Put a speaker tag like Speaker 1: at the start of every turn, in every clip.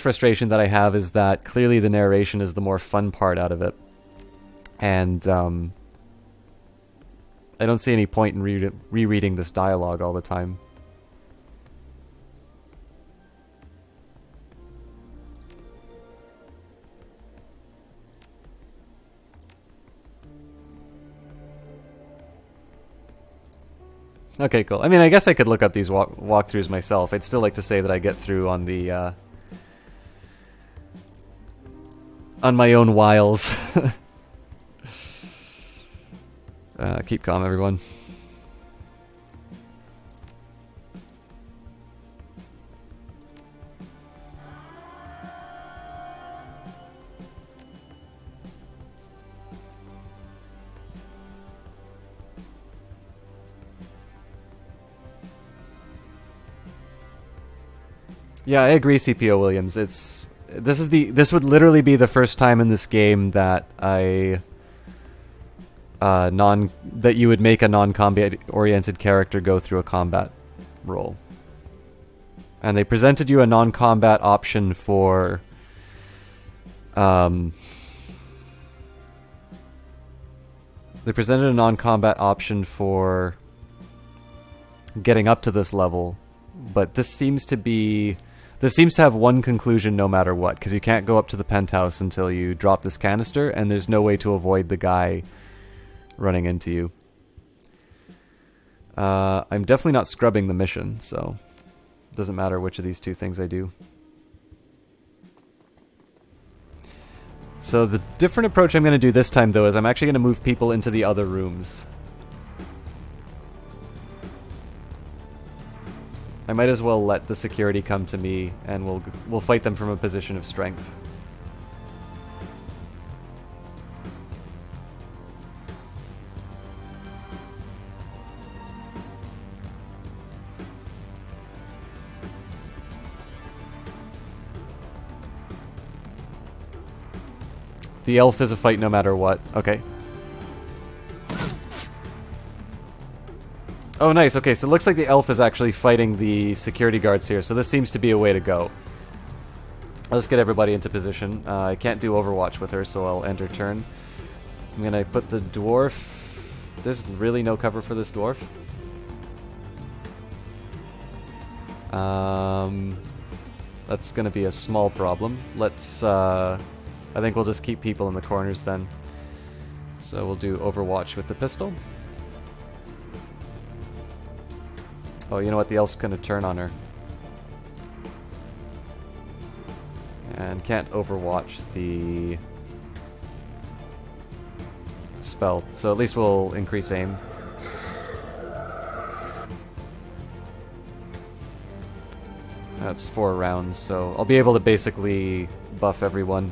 Speaker 1: frustration that I have is that clearly the narration is the more fun part out of it. And I don't see any point in rereading this dialogue all the time. Okay, cool. I mean, I guess I could look up these walkthroughs myself. I'd still like to say that I get through on the on my own wiles. Keep calm, everyone. Yeah, I agree, CPO Williams. This would literally be the first time in this game that that you would make a non-combat oriented character go through a combat role. And they presented you a non-combat option for they presented a non-combat option for getting up to this level, but this seems to have one conclusion no matter what, because you can't go up to the penthouse until you drop this canister, and there's no way to avoid the guy running into you. I'm definitely not scrubbing the mission, so it doesn't matter which of these two things I do. So the different approach I'm going to do this time, though, is I'm actually going to move people into the other rooms. I might as well let the security come to me, and we'll fight them from a position of strength. The elf is a fight no matter what. Okay. Oh, nice. Okay, so it looks like the elf is actually fighting the security guards here, so this seems to be a way to go. I'll just get everybody into position. I can't do Overwatch with her, so I'll end her turn. I'm going to put the dwarf... There's really no cover for this dwarf. That's going to be a small problem. Let's... I think we'll just keep people in the corners then. So we'll do Overwatch with the pistol. Oh, you know what? The elf's gonna turn on her. And can't Overwatch the spell. So at least we'll increase aim. That's 4 rounds, so I'll be able to basically buff everyone.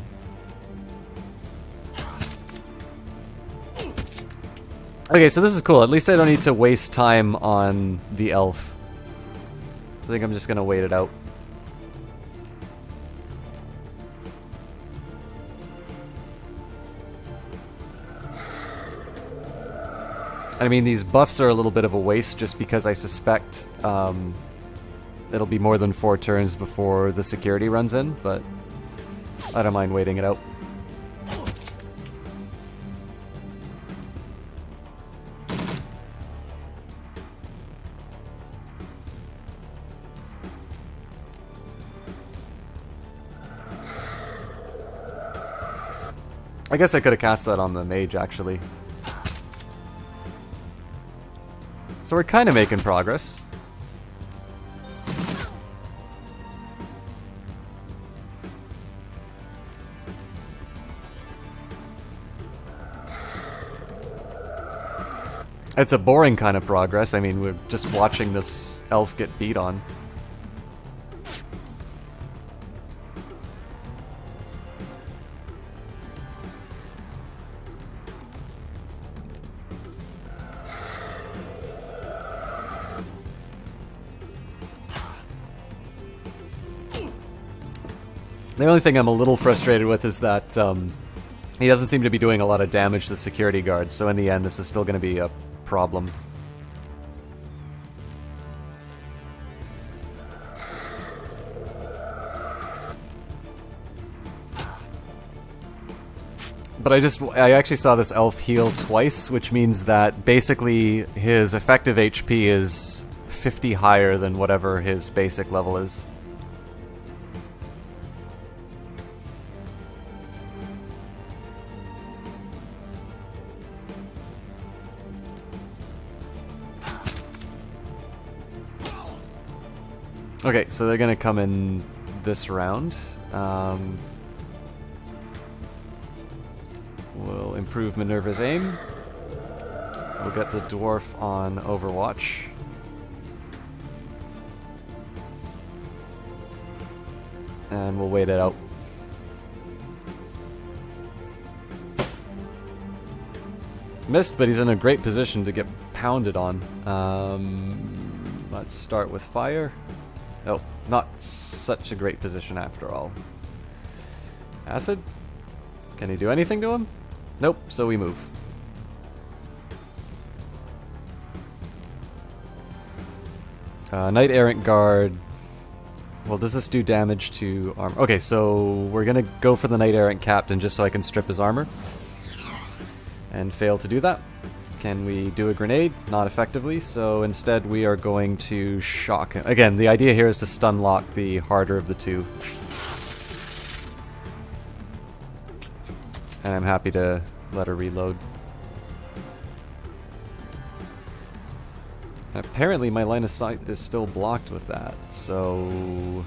Speaker 1: Okay, so this is cool. At least I don't need to waste time on the elf. So I think I'm just gonna wait it out. I mean, these buffs are a little bit of a waste just because I suspect it'll be more than 4 turns before the security runs in, but I don't mind waiting it out. I guess I could have cast that on the mage, actually. So we're kind of making progress. It's a boring kind of progress. I mean, we're just watching this elf get beat on. The only thing I'm a little frustrated with is that he doesn't seem to be doing a lot of damage to the security guards, so in the end this is still going to be a problem. But I actually saw this elf heal twice, which means that basically his effective HP is 50 higher than whatever his basic level is. Okay, so they're gonna come in this round. We'll improve Minerva's aim. We'll get the dwarf on Overwatch. And we'll wait it out. Missed, but he's in a great position to get pounded on. Let's start with fire. Oh, not such a great position after all. Acid? Can he do anything to him? Nope, so we move. Knight Errant Guard. Well, does this do damage to armor? Okay, so we're gonna go for the Knight Errant Captain just so I can strip his armor. And fail to do that. Can we do a grenade? Not effectively, so instead we are going to shock him. Again, the idea here is to stun lock the harder of the two. And I'm happy to let her reload. Apparently my line of sight is still blocked with that, so...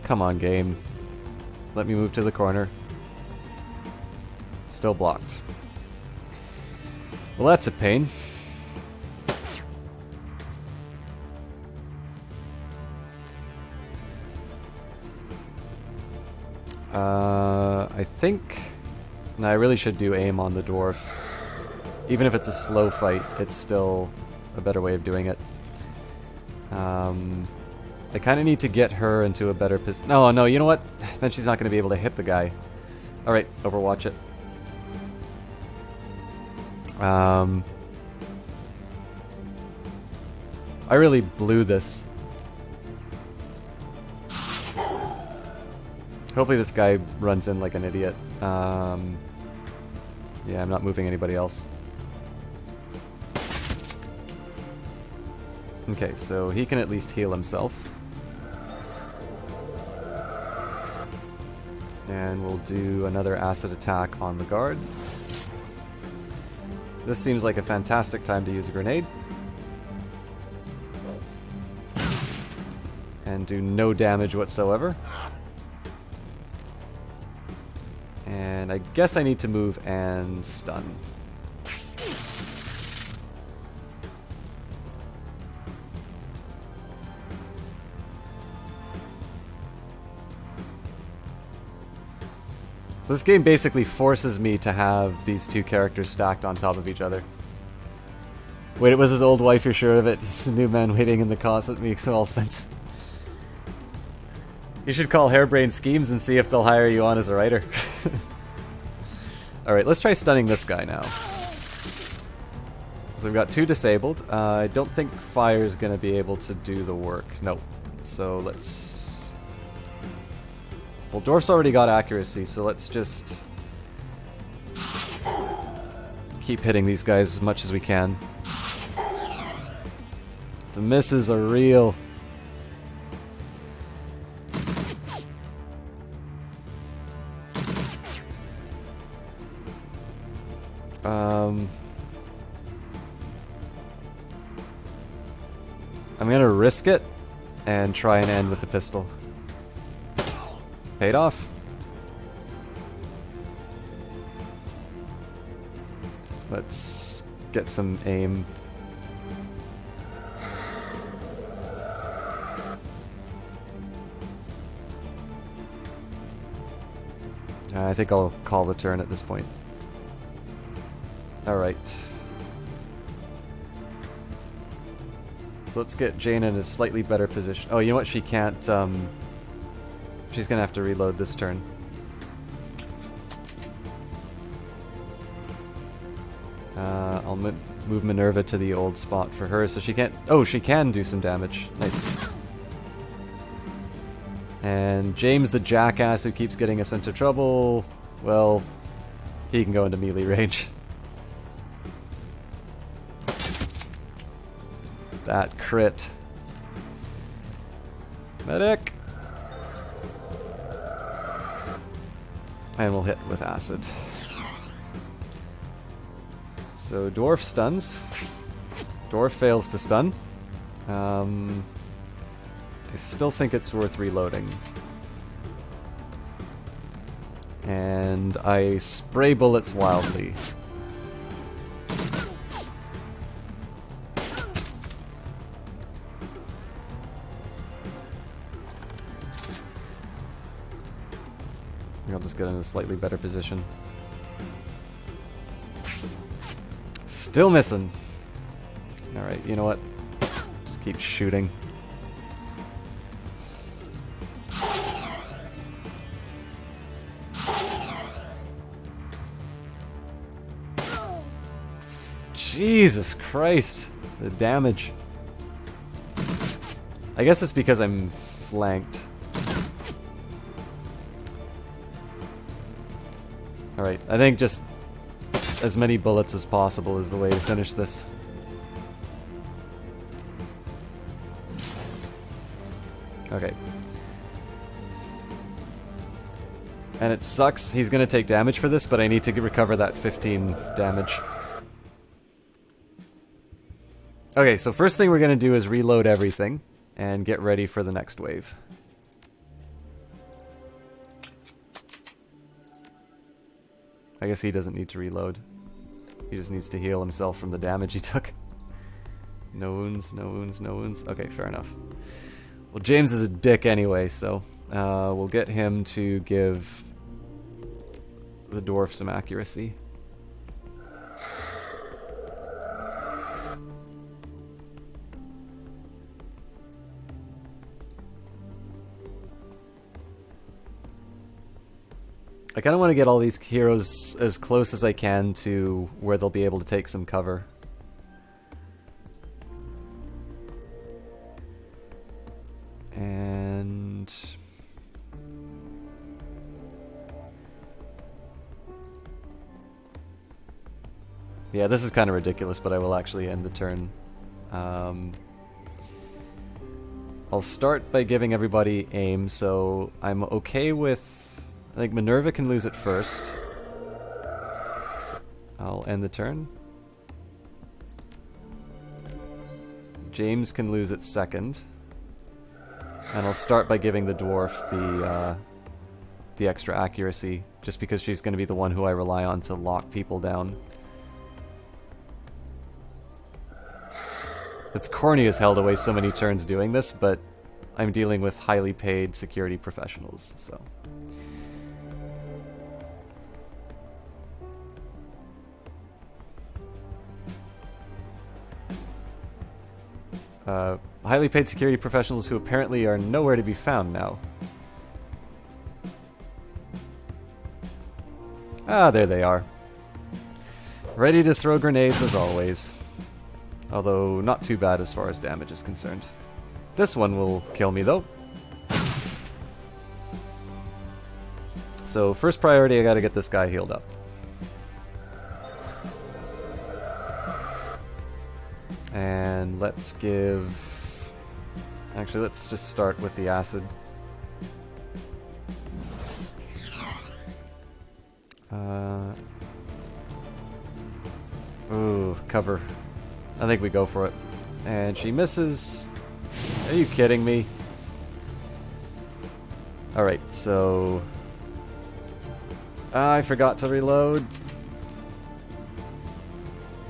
Speaker 1: Come on, game. Let me move to the corner. Still blocked. Well, that's a pain. I think... No, I really should do aim on the dwarf. Even if it's a slow fight, it's still a better way of doing it. I kind of need to get her into a better position. No, no, you know what? Then she's not going to be able to hit the guy. Alright, Overwatch it. I really blew this. Hopefully this guy runs in like an idiot. Yeah, I'm not moving anybody else. Okay, so he can at least heal himself. And we'll do another acid attack on the guard. This seems like a fantastic time to use a grenade. And do no damage whatsoever. And I guess I need to move and stun. So this game basically forces me to have these two characters stacked on top of each other. Wait, it was his old wife, you're sure of it? The new man waiting in the closet makes all sense. You should call Harebrained Schemes and see if they'll hire you on as a writer. Alright, let's try stunning this guy now. So we've got two disabled. I don't think fire's going to be able to do the work. Nope. So let's... Well, Dwarf's already got accuracy, so let's just... keep hitting these guys as much as we can. The misses are real. I'm gonna risk it and try and end with the pistol. Paid off. Let's get some aim. I think I'll call the turn at this point. Alright. So let's get Jane in a slightly better position. Oh, you know what? She can't, she's gonna have to reload this turn. I'll move Minerva to the old spot for her, so she can't... Oh, she can do some damage. Nice. And James the jackass who keeps getting us into trouble, well, he can go into melee range. That crit. Medic! And we'll hit with acid. So dwarf stuns. Dwarf fails to stun. I still think it's worth reloading. And I spray bullets wildly. I'll just get in a slightly better position. Still missing. Alright, you know what? Just keep shooting. Jesus Christ, the damage. I guess it's because I'm flanked. Alright, I think just as many bullets as possible is the way to finish this. Okay. And it sucks, he's gonna take damage for this, but I need to recover that 15 damage. Okay, so first thing we're gonna do is reload everything and get ready for the next wave. I guess he doesn't need to reload. He just needs to heal himself from the damage he took. No wounds, no wounds, no wounds. Okay, fair enough. Well, James is a dick anyway, so we'll get him to give the dwarf some accuracy. I kind of want to get all these heroes as close as I can to where they'll be able to take some cover. And... yeah, this is kind of ridiculous, but I will actually end the turn. I'll start by giving everybody aim, so I'm okay with... I think Minerva can lose it first. I'll end the turn. James can lose it second. And I'll start by giving the dwarf the extra accuracy, just because she's going to be the one who I rely on to lock people down. It's corny as hell to waste so many turns doing this, but I'm dealing with highly paid security professionals, so... highly paid security professionals who apparently are nowhere to be found now. Ah, there they are. Ready to throw grenades as always. Although, not too bad as far as damage is concerned. This one will kill me though. So, first priority, I gotta get this guy healed up. And let's give... actually, let's just start with the acid. Ooh, cover. I think we go for it. And she misses. Are you kidding me? Alright, so... I forgot to reload.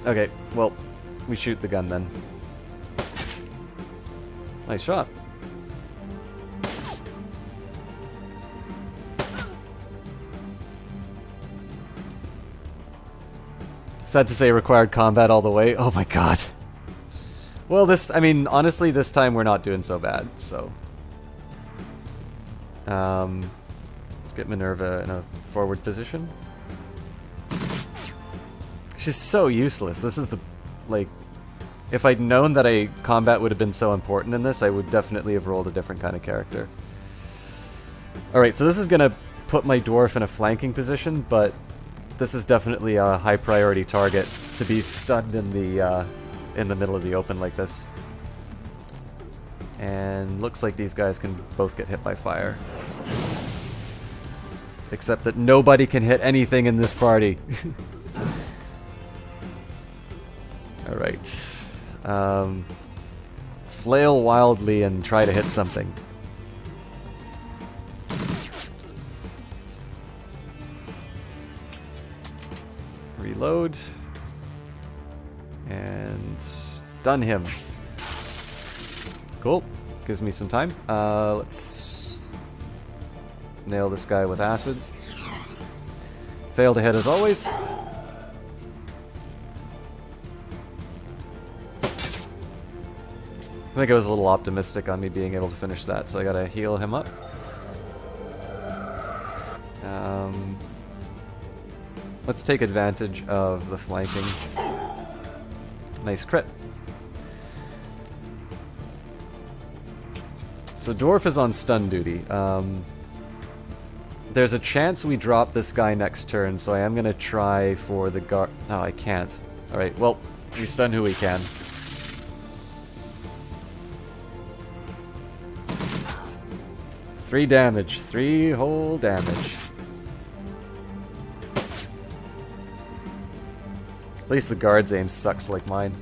Speaker 1: Okay, well... we shoot the gun then. Nice shot. Sad to say required combat all the way. Oh my god. Well, this, I mean, honestly, this time we're not doing so bad, so. Let's get Minerva in a forward position. She's so useless. This is the, like, if I'd known that combat would have been so important in this, I would definitely have rolled a different kind of character. Alright, so this is gonna put my dwarf in a flanking position, but this is definitely a high priority target to be stunned in the middle of the open like this. And looks like these guys can both get hit by fire. Except that nobody can hit anything in this party. Alright. Flail wildly and try to hit something. Reload. And stun him. Cool. Gives me some time. Let's nail this guy with acid. Fail to hit as always. I think I was a little optimistic on me being able to finish that, so I gotta heal him up. Let's take advantage of the flanking. Nice crit. So Dwarf is on stun duty. There's a chance we drop this guy next turn, so I am gonna try for the guard. Oh, I can't. Alright, well, we stun who we can. Three damage. 3 whole damage. At least the guard's aim sucks like mine.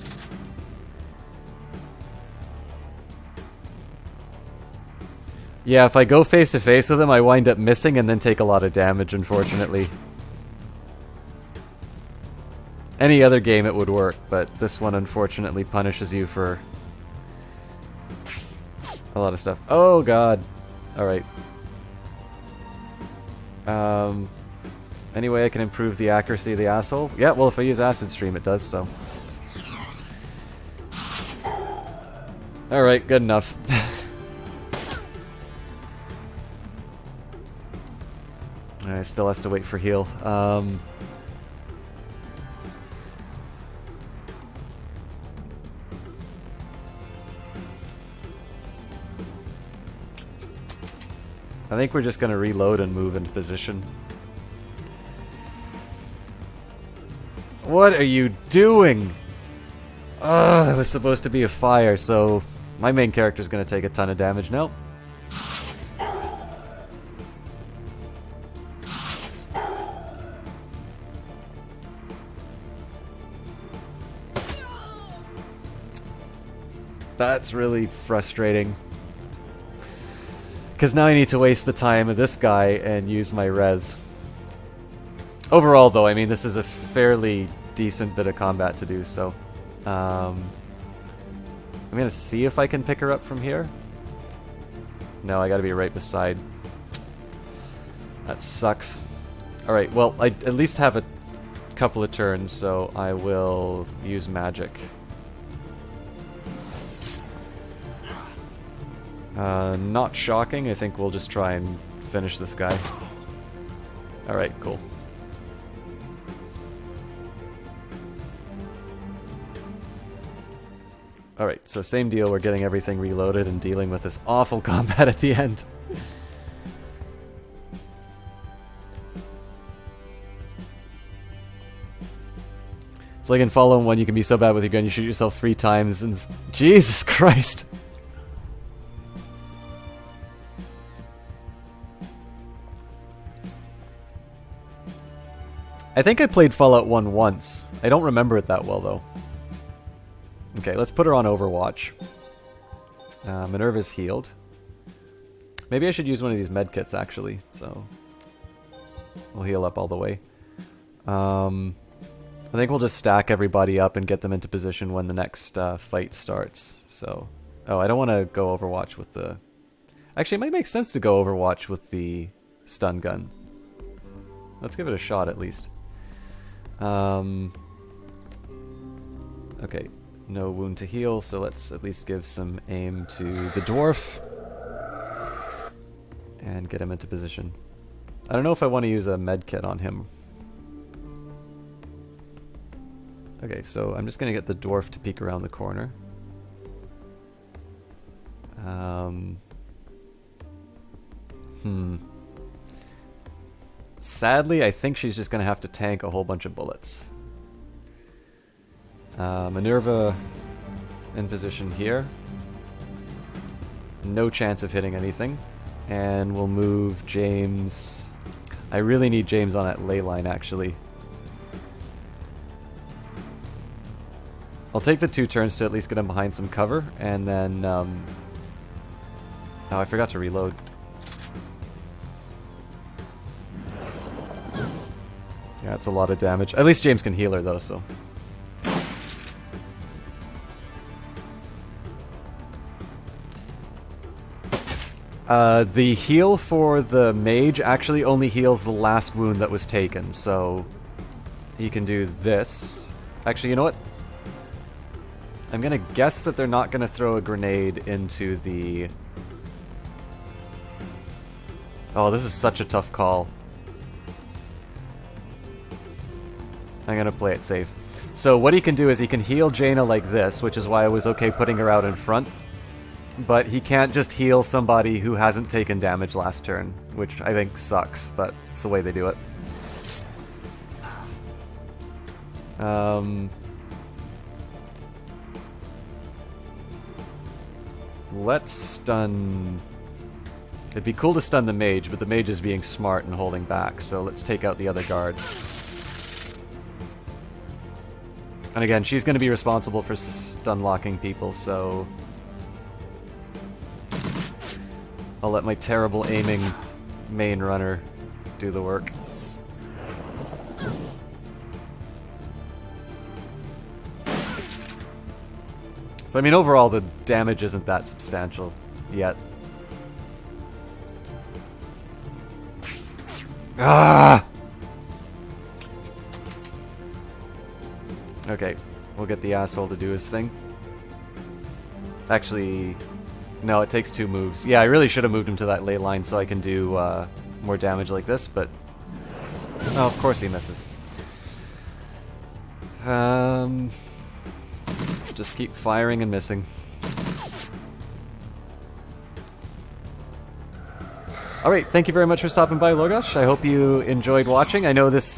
Speaker 1: Yeah, if I go face to face with him, I wind up missing and then take a lot of damage, unfortunately. Any other game it would work, but this one unfortunately punishes you for a lot of stuff. Oh god. Alright. Any way I can improve the accuracy of the asshole? Yeah, well if I use Acid Stream it does, so. Alright, good enough. I still has to wait for heal. I think we're just gonna reload and move into position. What are you doing? Ugh, that was supposed to be a fire, so my main character's gonna take a ton of damage now. That's really frustrating. Because now I need to waste the time of this guy and use my res. Overall, though, I mean, this is a fairly decent bit of combat to do, so... I'm gonna see if I can pick her up from here. No, I gotta be right beside. That sucks. Alright, well, I at least have a couple of turns, so I will use magic. Not shocking, I think we'll just try and finish this guy. Alright, cool. Alright, so same deal, we're getting everything reloaded and dealing with this awful combat at the end. It's like in Fallout 1, you can be so bad with your gun, you shoot yourself 3 times, and Jesus Christ! I think I played Fallout 1 once. I don't remember it that well, though. Okay, let's put her on Overwatch. Minerva's healed. Maybe I should use one of these medkits, actually, so... we'll heal up all the way. I think we'll just stack everybody up and get them into position when the next fight starts, so... Oh, I don't want to go Overwatch with the... Actually, it might make sense to go Overwatch with the stun gun. Let's give it a shot, at least. Okay, no wound to heal, so let's at least give some aim to the dwarf. And get him into position. I don't know if I want to use a medkit on him. Okay, so I'm just going to get the dwarf to peek around the corner. Sadly, I think she's just going to have to tank a whole bunch of bullets. Minerva in position here. No chance of hitting anything. And we'll move James. I really need James on that ley line, actually. I'll take the 2 turns to at least get him behind some cover, and then, oh, I forgot to reload. Yeah, that's a lot of damage. At least James can heal her, though, so... the heal for the mage actually only heals the last wound that was taken, so... he can do this. Actually, you know what? I'm gonna guess that they're not gonna throw a grenade into the... Oh, this is such a tough call. I'm gonna play it safe. So what he can do is he can heal Jaina like this, which is why I was okay putting her out in front. But he can't just heal somebody who hasn't taken damage last turn, which I think sucks, but it's the way they do it. Let's stun... It'd be cool to stun the mage, but the mage is being smart and holding back, so let's take out the other guard. And again, she's going to be responsible for stun locking people, so... I'll let my terrible aiming main runner do the work. So I mean, overall the damage isn't that substantial yet. Ah! Okay, we'll get the asshole to do his thing. Actually, no, it takes 2 moves. Yeah, I really should have moved him to that ley line so I can do more damage like this, but... Oh, of course he misses. Just keep firing and missing. Alright, thank you very much for stopping by, Logosh. I hope you enjoyed watching. I know this,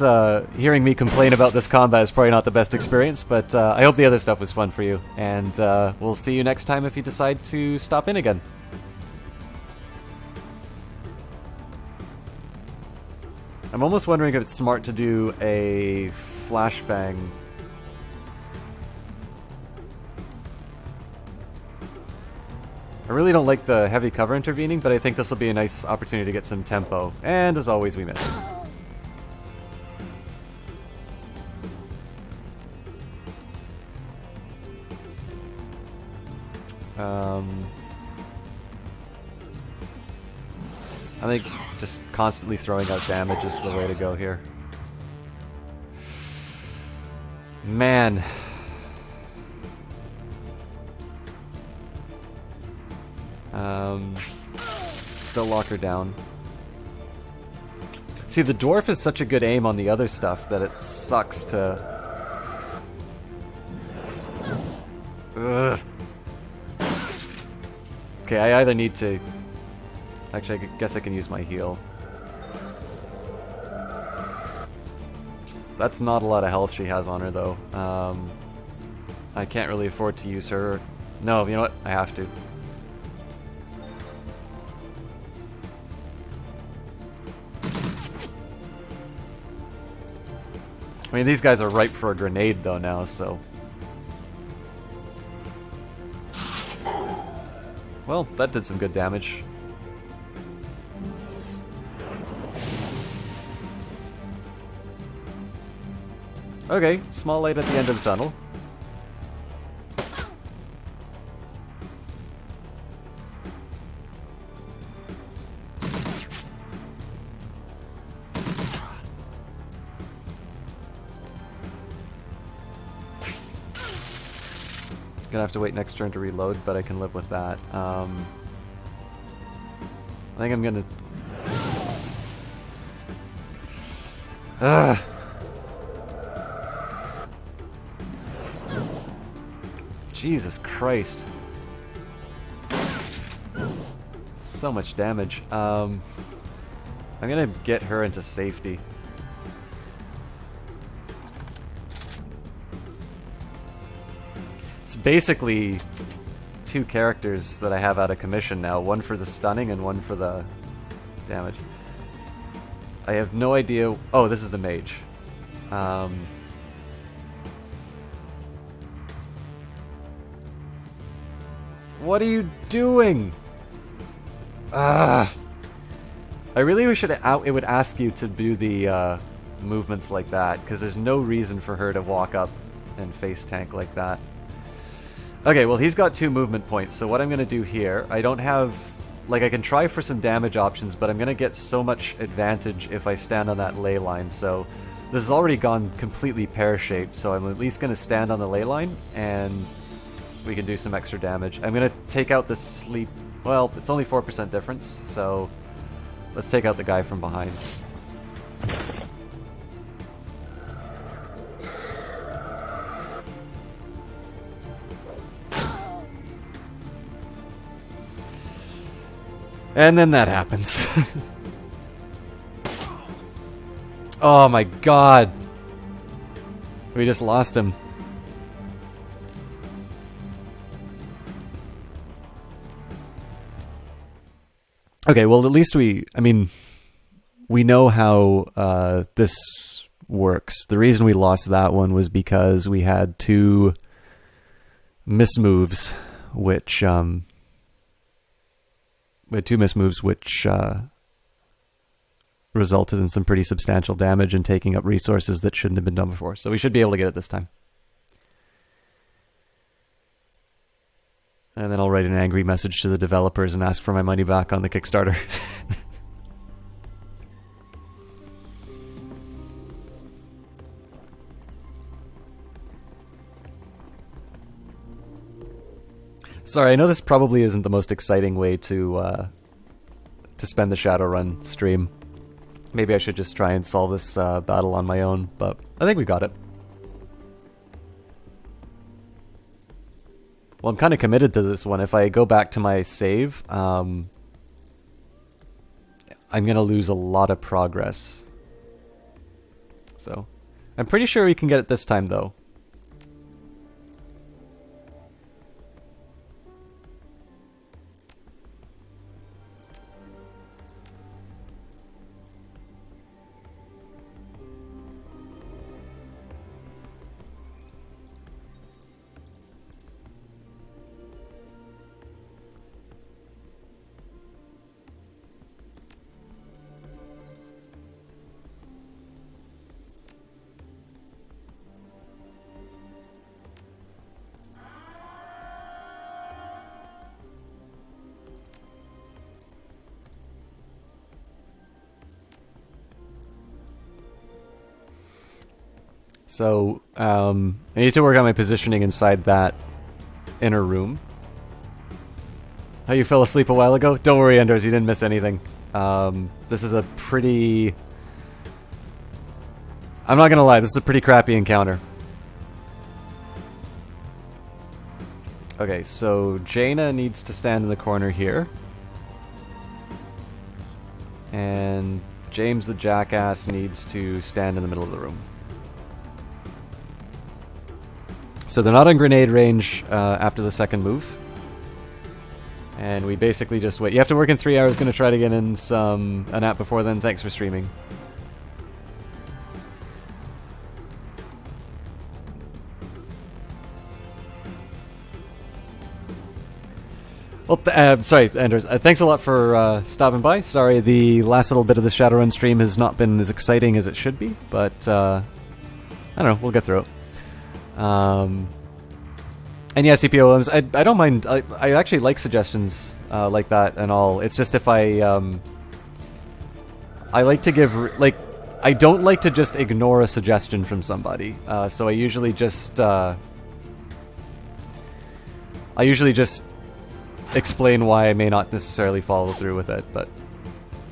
Speaker 1: hearing me complain about this combat is probably not the best experience, but I hope the other stuff was fun for you. And we'll see you next time if you decide to stop in again. I'm almost wondering if it's smart to do a flashbang. I really don't like the heavy cover intervening, but I think this will be a nice opportunity to get some tempo. And as always, we miss. I think just constantly throwing out damage is the way to go here. Man. Still lock her down. See, the dwarf is such a good aim on the other stuff that it sucks to... Ugh. Okay, I either need to... Actually, I guess I can use my heal. That's not a lot of health she has on her, though. I can't really afford to use her. No, you know what? I have to. I mean, these guys are ripe for a grenade, though, now, so... Well, that did some good damage. Okay, small light at the end of the tunnel. Gonna have to wait next turn to reload, but I can live with that. I think I'm gonna... Ugh. Jesus Christ. So much damage. I'm gonna get her into safety. It's basically 2 characters that I have out of commission now. One for the stunning and one for the damage. I have no idea... Oh, this is the mage. What are you doing? I really wish it would ask you to do the movements like that, because there's no reason for her to walk up and face tank like that. Okay, well, he's got 2 movement points, so what I'm going to do here, I don't have... Like, I can try for some damage options, but I'm going to get so much advantage if I stand on that ley line, so... This has already gone completely pear-shaped, so I'm at least going to stand on the ley line, and we can do some extra damage. I'm going to take out the sleep... Well, it's only 4% difference, so... Let's take out the guy from behind. And then that happens. Oh my god. We just lost him. Okay, well at least we know how this works. The reason we lost that one was because we had 2 mismoves, which resulted in some pretty substantial damage and taking up resources that shouldn't have been done before. So we should be able to get it this time. And then I'll write an angry message to the developers and ask for my money back on the Kickstarter. Sorry, I know this probably isn't the most exciting way to spend the Shadowrun stream. Maybe I should just try and solve this battle on my own, but I think we got it. Well, I'm kind of committed to this one. If I go back to my save, I'm going to lose a lot of progress. So, I'm pretty sure we can get it this time, though. So, I need to work on my positioning inside that inner room. How you fell asleep a while ago? Don't worry, Enders, you didn't miss anything. This is a pretty... I'm not gonna lie, this is a pretty crappy encounter. Okay, so Jaina needs to stand in the corner here. And James the Jackass needs to stand in the middle of the room. So they're not in grenade range after the second move. And we basically just wait. You have to work in 3 hours, gonna try to get in a nap before then. Thanks for streaming. Well, sorry, Anders. Thanks a lot for stopping by. Sorry, the last little bit of the Shadowrun stream has not been as exciting as it should be, but I don't know. We'll get through it. And yeah, CPOMs, I don't mind. I actually like suggestions like that and all. It's just if I like to give, like, I don't like to just ignore a suggestion from somebody. So I usually just explain why I may not necessarily follow through with it, but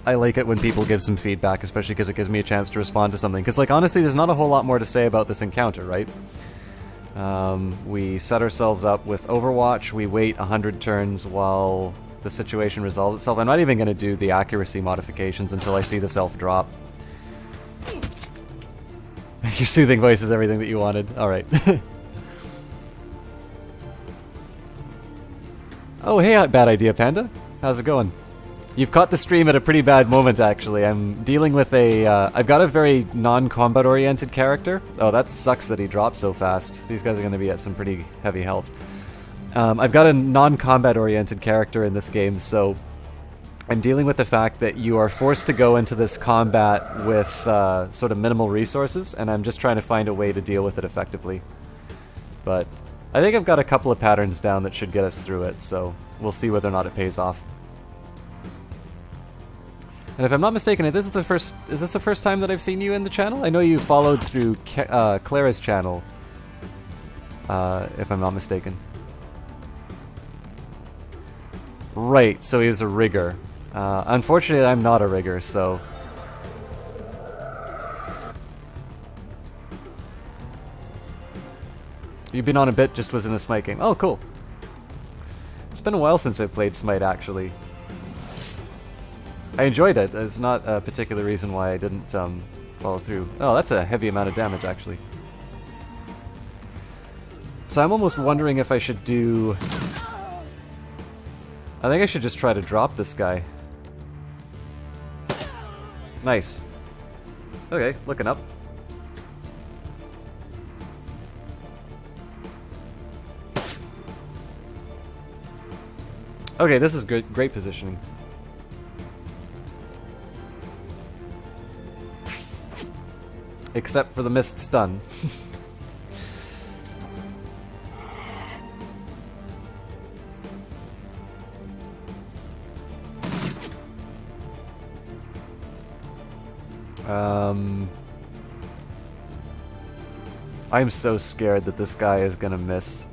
Speaker 1: I like it when people give some feedback, especially because it gives me a chance to respond to something. Because, like, honestly, there's not a whole lot more to say about this encounter, right? We set ourselves up with Overwatch, we wait 100 turns while the situation resolves itself. I'm not even going to do the accuracy modifications until I see this elf drop. Your soothing voice is everything that you wanted. Alright. Oh, hey, Bad Idea Panda. How's it going? You've caught the stream at a pretty bad moment, actually. I'm dealing with a... I've got a very non-combat oriented character. Oh, that sucks that he dropped so fast. These guys are going to be at some pretty heavy health. I've got a non-combat oriented character in this game, so I'm dealing with the fact that you are forced to go into this combat with sort of minimal resources, and I'm just trying to find a way to deal with it effectively. But I think I've got a couple of patterns down that should get us through it, so we'll see whether or not it pays off. And if I'm not mistaken, is this the first time that I've seen you in the channel? I know you followed through Clara's channel, if I'm not mistaken. Right, so he was a rigger. Unfortunately, I'm not a rigger, so... You've been on a bit, just was in a Smite game. Oh, cool. It's been a while since I've played Smite, actually. I enjoyed it. There's not a particular reason why I didn't follow through. Oh, that's a heavy amount of damage, actually. So I'm almost wondering if I should do... I think I should just try to drop this guy. Nice. Okay, looking up. Okay, this is good. Great positioning. Except for the missed stun. I'm so scared that this guy is gonna miss.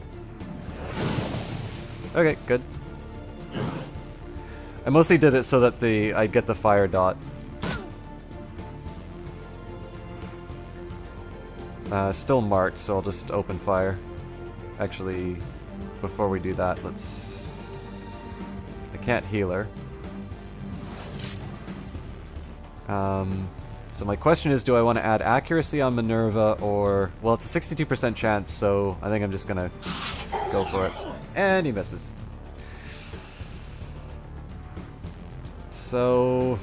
Speaker 1: Okay, good. I mostly did it so that I'd get the fire dot. Still marked, so I'll just open fire. Actually, before we do that, I can't heal her. So my question is, do I want to add accuracy on Minerva or... Well, it's a 62% chance, so I think I'm just gonna go for it. And he misses. So...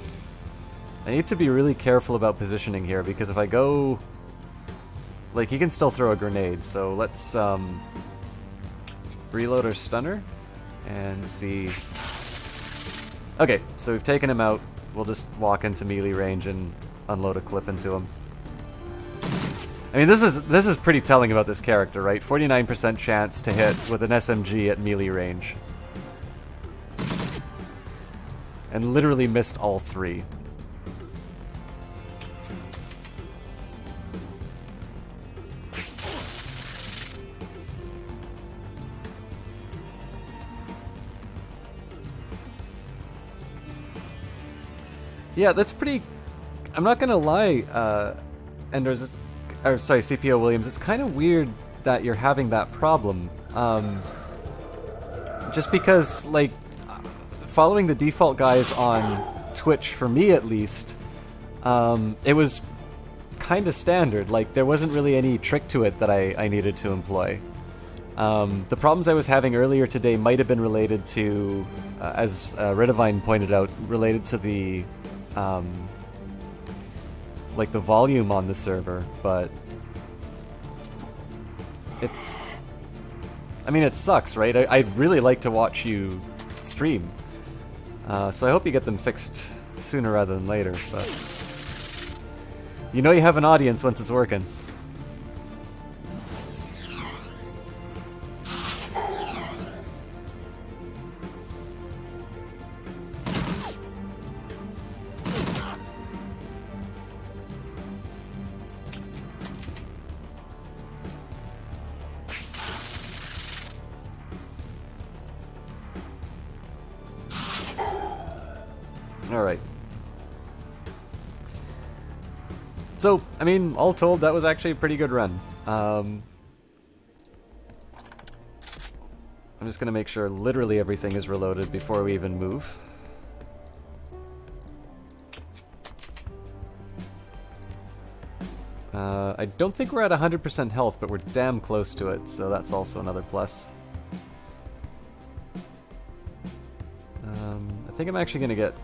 Speaker 1: I need to be really careful about positioning here, because if I go... Like, he can still throw a grenade, so let's reload our stunner and see... Okay, so we've taken him out. We'll just walk into melee range and unload a clip into him. I mean, this is pretty telling about this character, right? 49% chance to hit with an SMG at melee range. And literally missed all three. Yeah, that's pretty... I'm not gonna lie, Enders, or sorry, CPO Williams, it's kind of weird that you're having that problem. Just because, like, following the default guys on Twitch, for me at least, it was kind of standard. Like, there wasn't really any trick to it that I needed to employ. The problems I was having earlier today might have been related to, as Redivine pointed out, related to the... like the volume on the server, but it's... I mean, it sucks, right? I'd really like to watch you stream. So I hope you get them fixed sooner rather than later, but... You know you have an audience once it's working. Alright. So, I mean, all told, that was actually a pretty good run. I'm just going to make sure literally everything is reloaded before we even move. I don't think we're at 100% health, but we're damn close to it, so that's also another plus. I think I'm actually going to get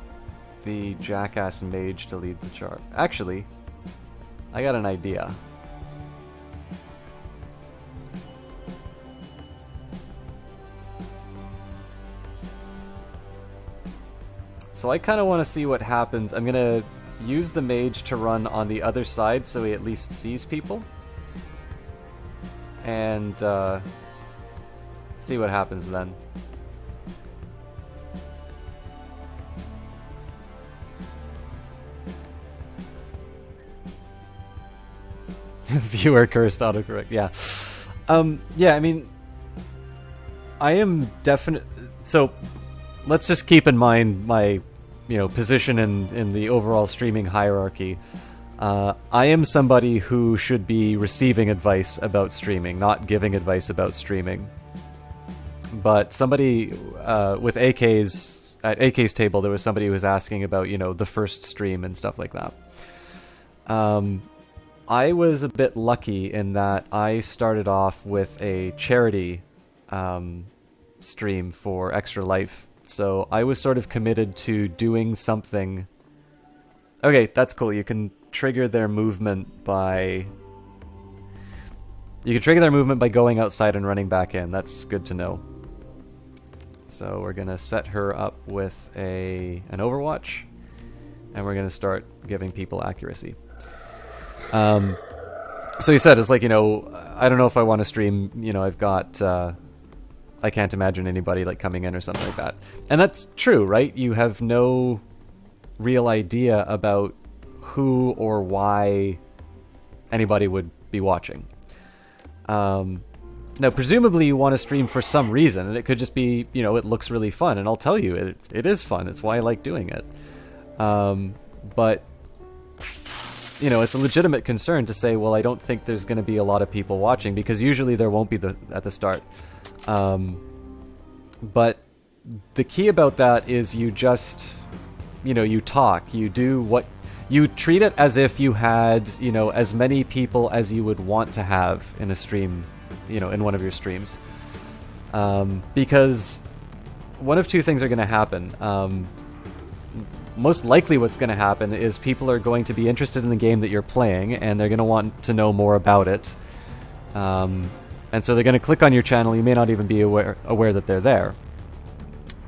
Speaker 1: the Jackass Mage to lead the charge. Actually, I got an idea. So I kind of want to see what happens. I'm going to use the mage to run on the other side so he at least sees people. And see what happens then. Viewer cursed autocorrect, yeah. Yeah, I mean, I am definite. So let's just keep in mind my, position in the overall streaming hierarchy. I am somebody who should be receiving advice about streaming, not giving advice about streaming. But somebody with AK's at AK's table, there was somebody who was asking about the first stream and stuff like that. I was a bit lucky in that I started off with a charity stream for Extra Life. So I was sort of committed to doing something. Okay, that's cool. You can trigger their movement by... You can trigger their movement by going outside and running back in. That's good to know. So we're going to set her up with an Overwatch. And we're going to start giving people accuracy. So he said, it's like, I don't know if I want to stream, I've got, I can't imagine anybody like coming in or something like that. And that's true, right? You have no real idea about who or why anybody would be watching. Now, presumably you want to stream for some reason, and it could just be, it looks really fun, and I'll tell you, it is fun. It's why I like doing it. But... it's a legitimate concern to say, well, I don't think there's going to be a lot of people watching, because usually there won't be at the start. But the key about that is you just, you talk, you do what, you treat it as if you had, as many people as you would want to have in a stream, in one of your streams. Because one of two things are going to happen. Most likely what's going to happen is people are going to be interested in the game that you're playing, and they're going to want to know more about it. And so they're going to click on your channel. You may not even be aware that they're there.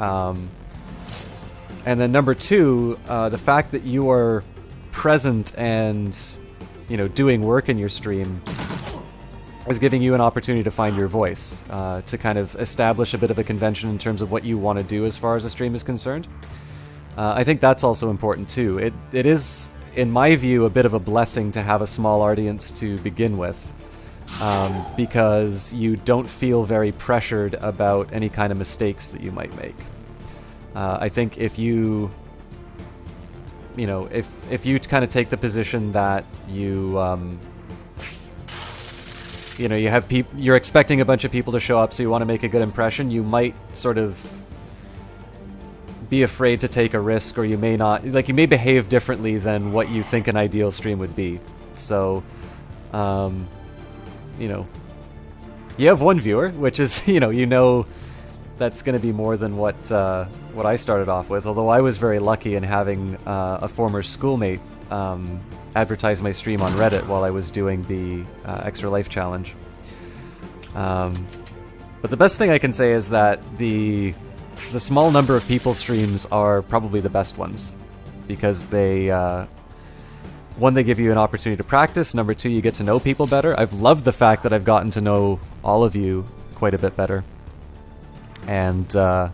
Speaker 1: And then number two, the fact that you are present and, doing work in your stream is giving you an opportunity to find your voice, to kind of establish a bit of a convention in terms of what you want to do as far as the stream is concerned. I think that's also important too. It is, in my view, a bit of a blessing to have a small audience to begin with, because you don't feel very pressured about any kind of mistakes that you might make. I think if you, if you kind of take the position that you, you have you're expecting a bunch of people to show up, so you want to make a good impression, you might sort of be afraid to take a risk, or you may not, you may behave differently than what you think an ideal stream would be. So, you have one viewer, which is, that's going to be more than what I started off with, although I was very lucky in having a former schoolmate advertise my stream on Reddit while I was doing the Extra Life Challenge. But the best thing I can say is that the small number of people streams are probably the best ones, because they, one, they give you an opportunity to practice, number two, you get to know people better. I've loved the fact that I've gotten to know all of you quite a bit better, and I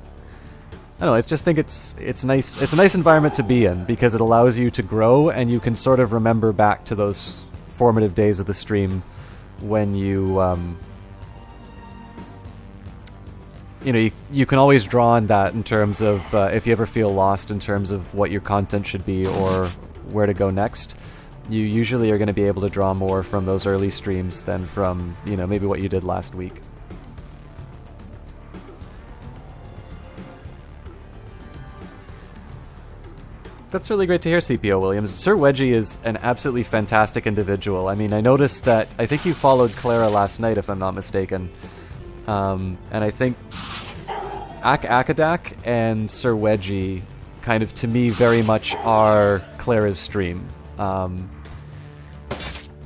Speaker 1: don't know, I just think it's nice. It's a nice environment to be in, because it allows you to grow, and you can sort of remember back to those formative days of the stream when you you can always draw on that in terms of if you ever feel lost in terms of what your content should be or where to go next. You usually are going to be able to draw more from those early streams than from, maybe what you did last week. That's really great to hear, CPO Williams. Sir Wedgie is an absolutely fantastic individual. I mean, I noticed that, I think you followed Clara last night, if I'm not mistaken. And I think Akadak and Sir Wedgie kind of, to me, very much are Clara's stream.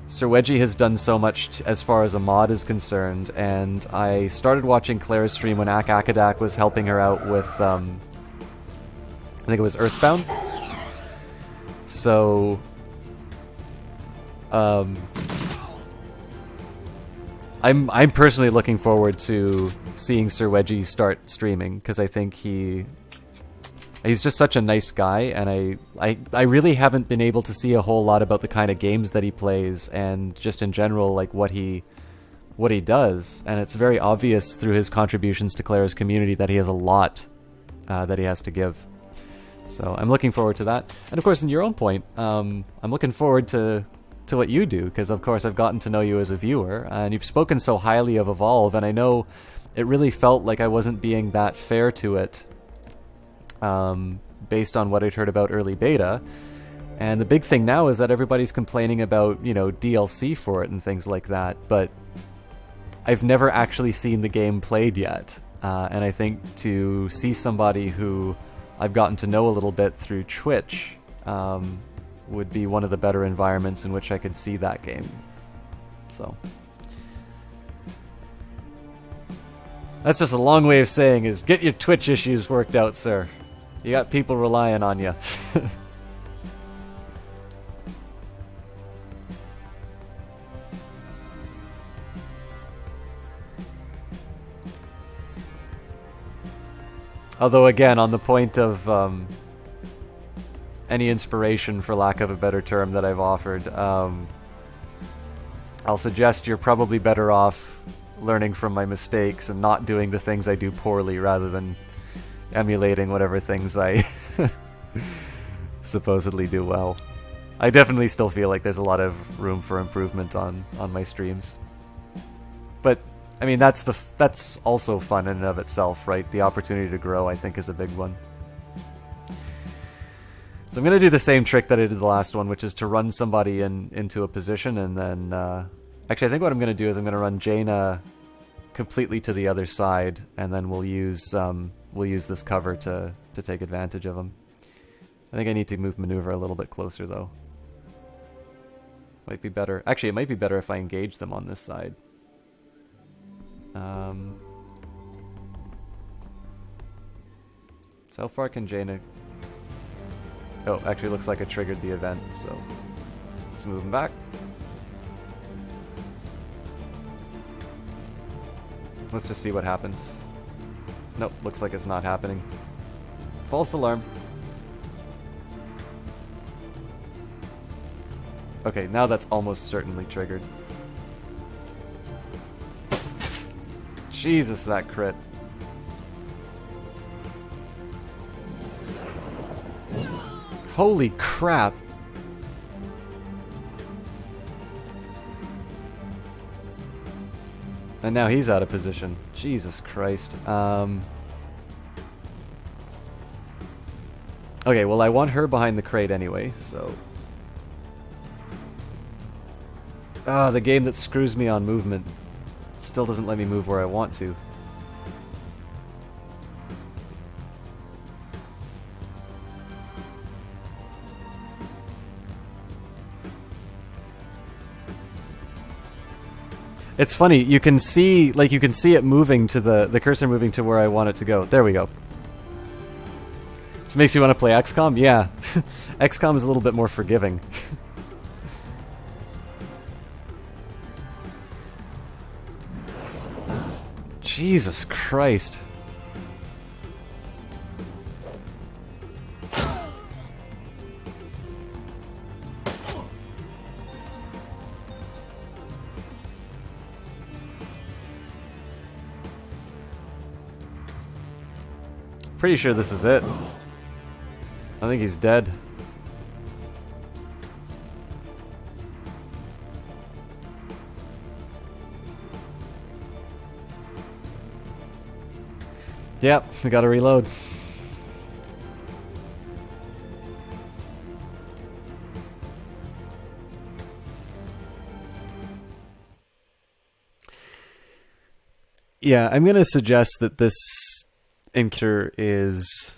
Speaker 1: Sir Wedgie has done so much as far as a mod is concerned, and I started watching Clara's stream when Akadak was helping her out with, I think it was Earthbound. So, I'm personally looking forward to seeing Sir Wedgie start streaming, because I think he's just such a nice guy, and I really haven't been able to see a whole lot about the kind of games that he plays, and just in general, like what he does. And it's very obvious through his contributions to Clara's community that he has a lot that he has to give. So I'm looking forward to that. And of course, in your own point, I'm looking forward to what you do, because of course I've gotten to know you as a viewer, and you've spoken so highly of Evolve, and I know it really felt like I wasn't being that fair to it, based on what I'd heard about early beta. And the big thing now is that everybody's complaining about, you know, DLC for it and things like that, but I've never actually seen the game played yet. And I think to see somebody who I've gotten to know a little bit through Twitch would be one of the better environments in which I could see that game. So that's just a long way of saying is get your Twitch issues worked out, sir. You got people relying on you. Although again, on the point of any inspiration, for lack of a better term, that I've offered, I'll suggest you're probably better off learning from my mistakes and not doing the things I do poorly rather than emulating whatever things I supposedly do well. I definitely still feel like there's a lot of room for improvement on my streams. But I mean, that's also fun in and of itself, right? The opportunity to grow, I think, is a big one. So I'm going to do the same trick that I did the last one, which is to run somebody into a position, and then... actually, I think what I'm going to do is I'm going to run Jaina completely to the other side, and then we'll use this cover to take advantage of him. I think I need to move maneuver a little bit closer, though. Might be better. Actually, it might be better if I engage them on this side. So how far can Jaina... Oh, actually looks like I triggered the event, so let's move him back. Let's just see what happens. Nope, looks like it's not happening. False alarm. Okay, now that's almost certainly triggered. Jesus, that crit. Holy crap. And now he's out of position. Jesus Christ. Okay, well, I want her behind the crate anyway, so... Ah, the game that screws me on movement still doesn't let me move where I want to. It's funny, you can see it moving to the cursor moving to where I want it to go. There we go. This makes you want to play XCOM? Yeah. XCOM is a little bit more forgiving. Jesus Christ. Pretty sure this is it. I think he's dead. Yep, we gotta reload. Yeah, I'm going to suggest that this encounter is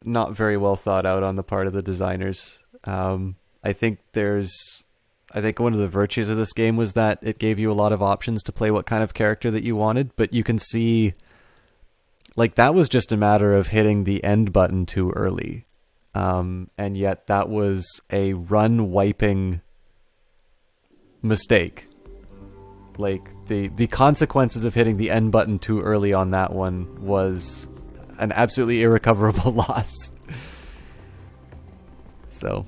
Speaker 1: not very well thought out on the part of the designers. I think one of the virtues of this game was that it gave you a lot of options to play what kind of character that you wanted, but you can see, like, that was just a matter of hitting the end button too early. And yet that was a run-wiping mistake. Like, the consequences of hitting the end button too early on that one was an absolutely irrecoverable loss. So...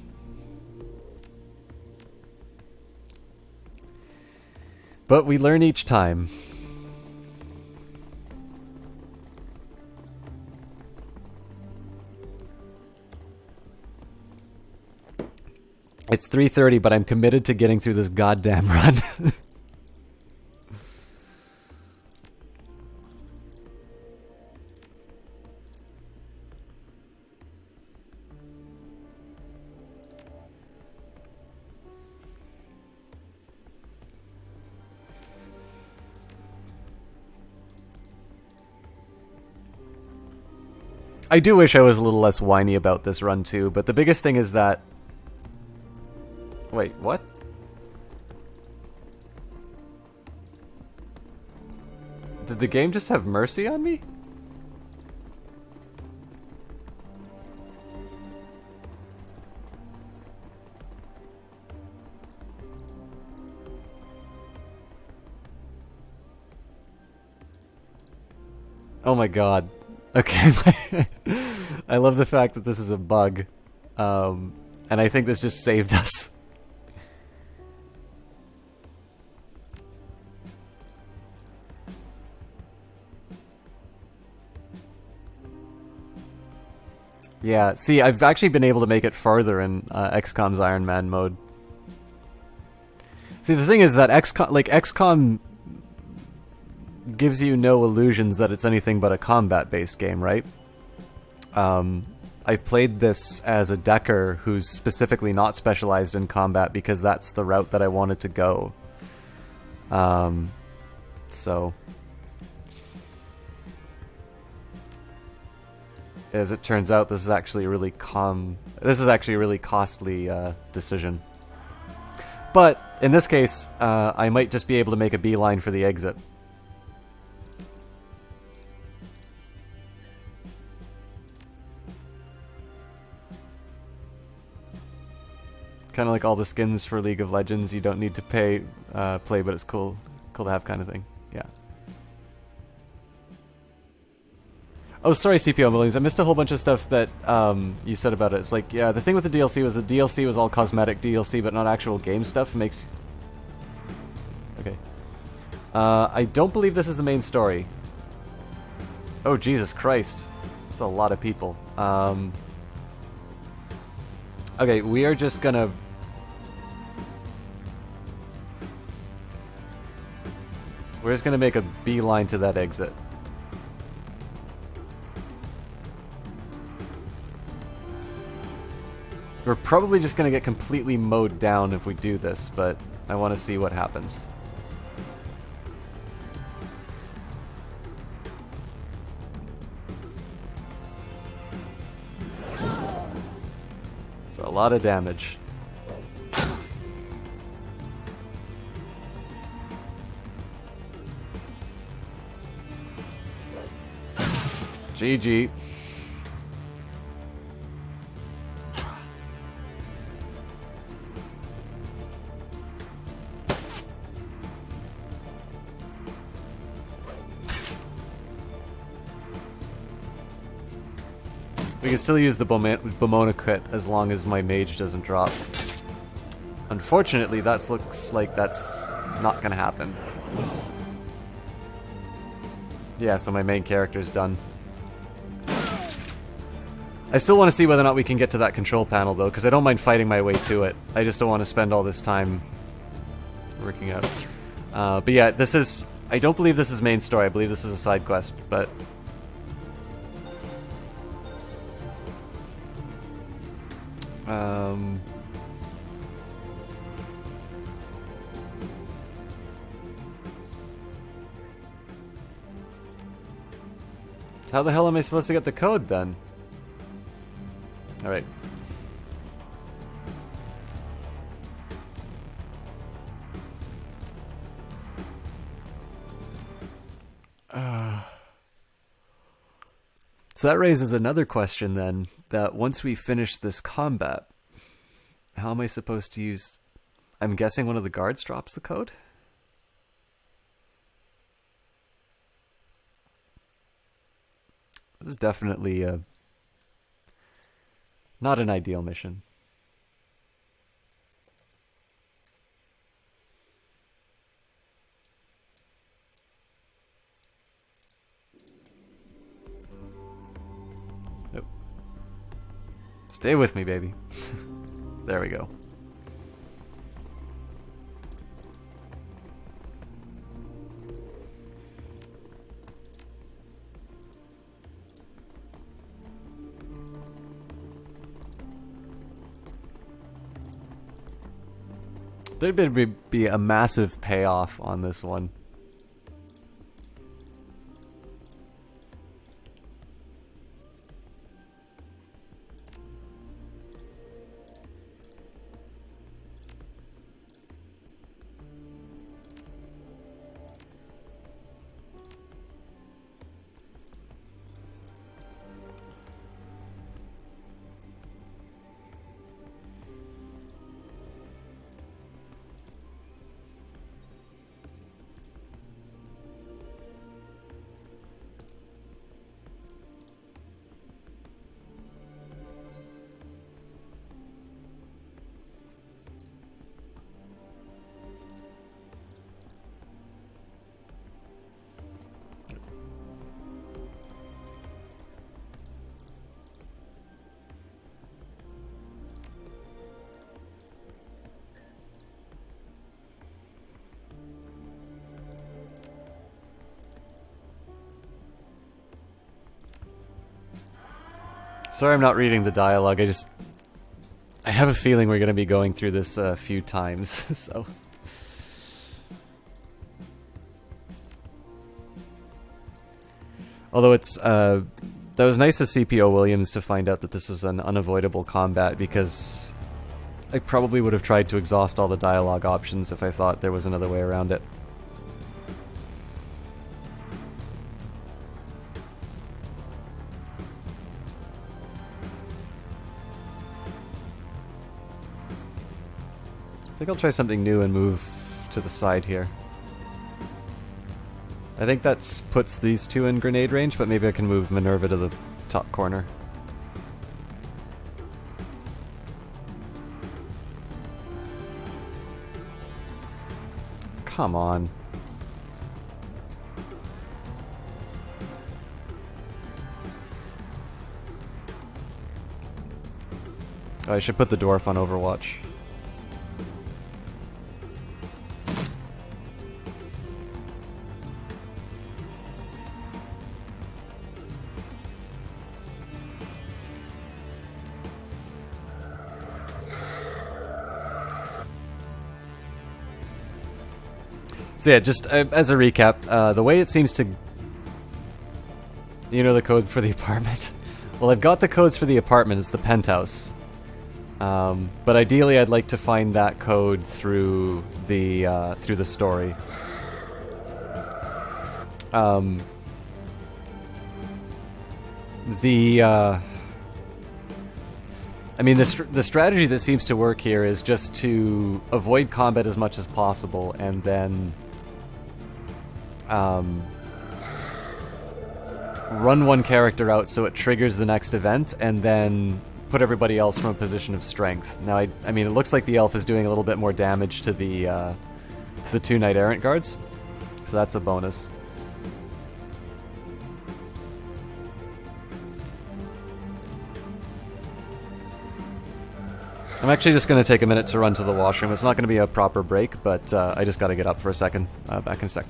Speaker 1: but we learn each time. It's 3:30, but I'm committed to getting through this goddamn run. I do wish I was a little less whiny about this run too, but the biggest thing is that... Wait, what? Did the game just have mercy on me? Oh my god. Okay. I love the fact that this is a bug. And I think this just saved us. Yeah, see, I've actually been able to make it farther in XCOM's Iron Man mode. See, the thing is that XCOM gives you no illusions that it's anything but a combat-based game, right? I've played this as a decker who's specifically not specialized in combat because that's the route that I wanted to go. So... as it turns out, this is actually a really costly decision. But in this case, I might just be able to make a beeline for the exit. Kind of like all the skins for League of Legends, you don't need to play, but it's cool to have kind of thing. Yeah. Oh, sorry, CPO Millions. I missed a whole bunch of stuff that you said about it. It's like, yeah, the thing with the DLC was the DLC was all cosmetic DLC, but not actual game stuff. Makes... Okay. I don't believe this is the main story. Oh, Jesus Christ. That's a lot of people. Okay, we are just gonna... we're just gonna make a beeline to that exit. We're probably just going to get completely mowed down if we do this, but I want to see what happens. It's a lot of damage. GG. We can still use the Bomona kit as long as my mage doesn't drop. Unfortunately, that looks like that's not gonna happen. Yeah, so my main character's done. I still want to see whether or not we can get to that control panel, though, because I don't mind fighting my way to it. I just don't want to spend all this time working out. But yeah, this is... I don't believe this is main story. I believe this is a side quest, but... How the hell am I supposed to get the code then? Alright. So that raises another question then, that once we finish this combat, how am I supposed to use... I'm guessing one of the guards drops the code? This is definitely not an ideal mission. Nope. Stay with me, baby. There we go. There'd be a massive payoff on this one. Sorry I'm not reading the dialogue, I have a feeling we're going to be going through this a few times, so... Although it's, that was nice of CPO Williams to find out that this was an unavoidable combat, because I probably would have tried to exhaust all the dialogue options if I thought there was another way around it. I think I'll try something new and move to the side here. I think that puts these two in grenade range, but maybe I can move Minerva to the top corner. Come on. Oh, I should put the dwarf on Overwatch. So yeah, just as a recap, the way it seems to... You know the code for the apartment? Well, I've got the codes for the apartment, it's the penthouse. But ideally I'd like to find that code through the story. I mean, the strategy that seems to work here is just to avoid combat as much as possible, and then run one character out so it triggers the next event, and then put everybody else from a position of strength. Now, I mean, it looks like the elf is doing a little bit more damage to the two Knight Errant guards, so that's a bonus. I'm actually just going to take a minute to run to the washroom. It's not going to be a proper break, but I just got to get up for a second. Back in a sec.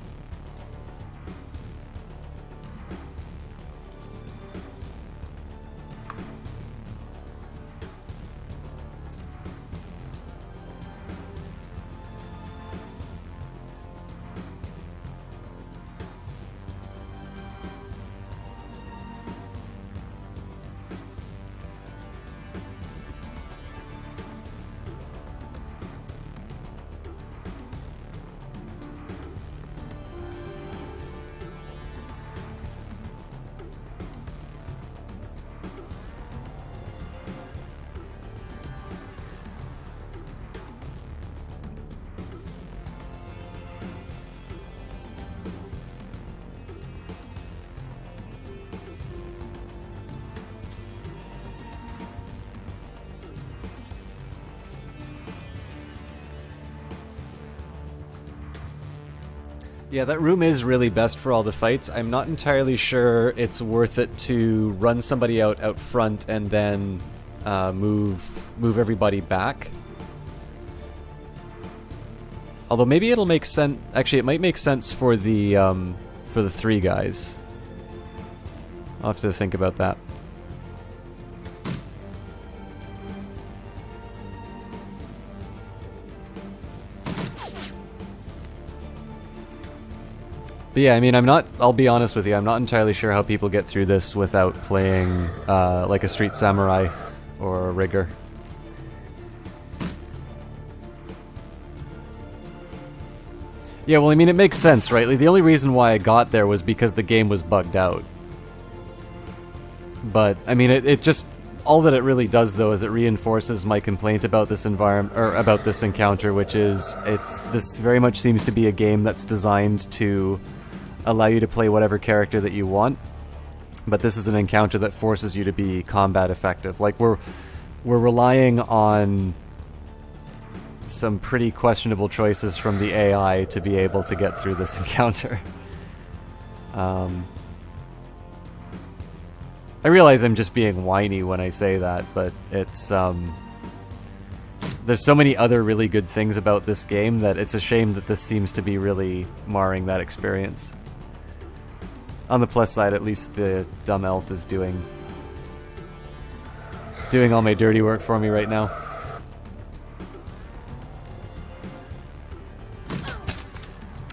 Speaker 1: Yeah, that room is really best for all the fights. I'm not entirely sure it's worth it to run somebody out front and then move everybody back. Although maybe it'll make sense. Actually, it might make sense for the 3 guys. I'll have to think about that. But yeah, I mean, I'll be honest with you, I'm not entirely sure how people get through this without playing like a Street Samurai or a Rigger. Yeah, well, I mean, it makes sense, right? Like, the only reason why I got there was because the game was bugged out. But, I mean, it just... all that it really does, though, is it reinforces my complaint about this environment, or about this encounter, which is, this very much seems to be a game that's designed to allow you to play whatever character that you want, but this is an encounter that forces you to be combat effective. Like, we're relying on some pretty questionable choices from the AI to be able to get through this encounter. I realize I'm just being whiny when I say that, but it's, there's so many other really good things about this game that it's a shame that this seems to be really marring that experience. On the plus side, at least the dumb elf is doing all my dirty work for me right now.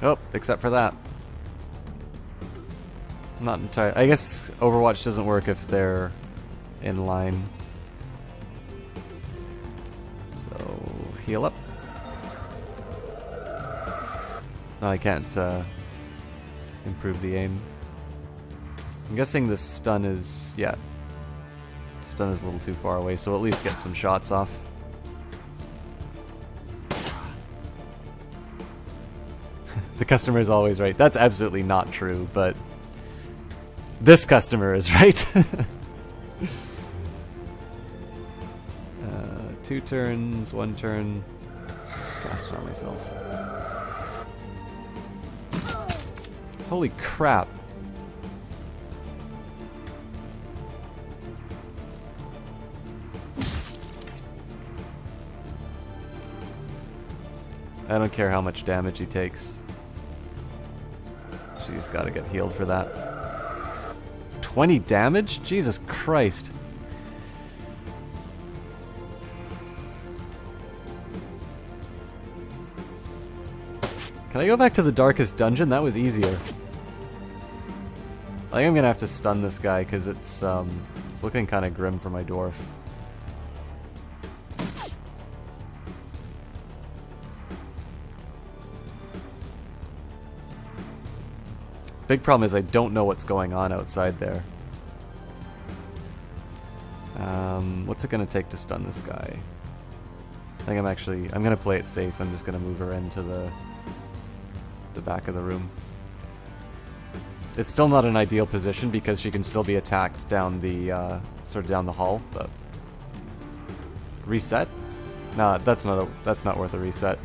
Speaker 1: Oh, except for that. Not entirely. I guess Overwatch doesn't work if they're in line. So, heal up. No, I can't improve the aim. I'm guessing the stun is... yeah. Stun is a little too far away, so at least get some shots off. The customer is always right. That's absolutely not true, but... this customer is right. 2 turns, 1 turn. Cast it on myself. Holy crap. I don't care how much damage he takes. She's gotta get healed for that. 20 damage? Jesus Christ. Can I go back to the darkest dungeon? That was easier. I think I'm gonna have to stun this guy because it's looking kind of grim for my dwarf. Big problem is I don't know what's going on outside there. What's it gonna take to stun this guy? I think I'm gonna play it safe. I'm just gonna move her into the back of the room. It's still not an ideal position because she can still be attacked down the sort of down the hall, but reset? No, that's not worth a reset.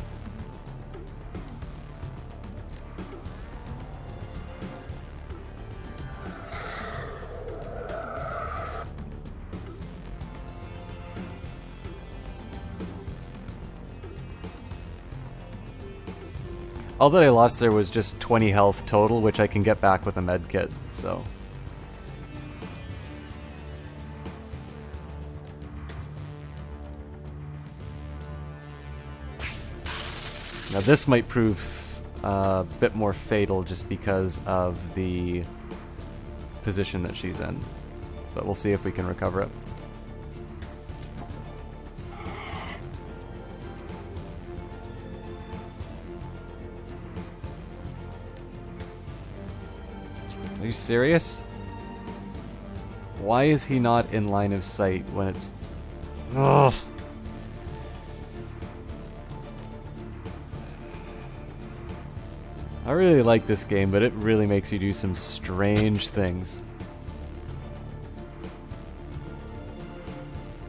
Speaker 1: All that I lost there was just 20 health total, which I can get back with a med kit, so... Now this might prove a bit more fatal just because of the position that she's in. But we'll see if we can recover it. Are you serious? Why is he not in line of sight when it's... Ugh. I really like this game, but it really makes you do some strange things.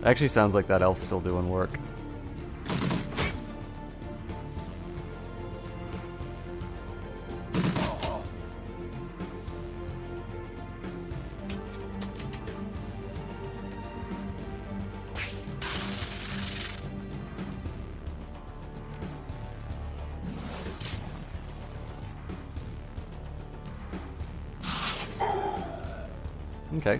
Speaker 1: Actually sounds like that elf's still doing work. Okay.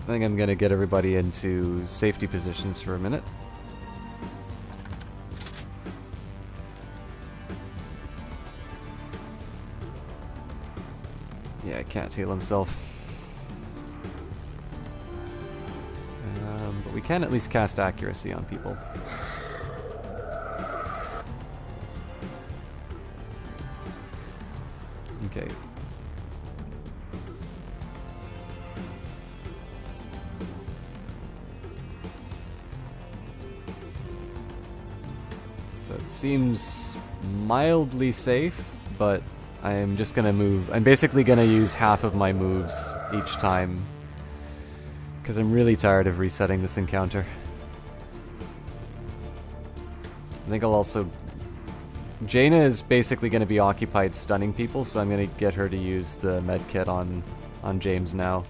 Speaker 1: I think I'm gonna get everybody into safety positions for a minute. Yeah, can't heal himself. But we can at least cast accuracy on people. Okay. So it seems mildly safe, but I'm just gonna move. I'm basically gonna use half of my moves each time, because I'm really tired of resetting this encounter. I think I'll also... Jaina is basically going to be occupied stunning people, so I'm going to get her to use the medkit on James now.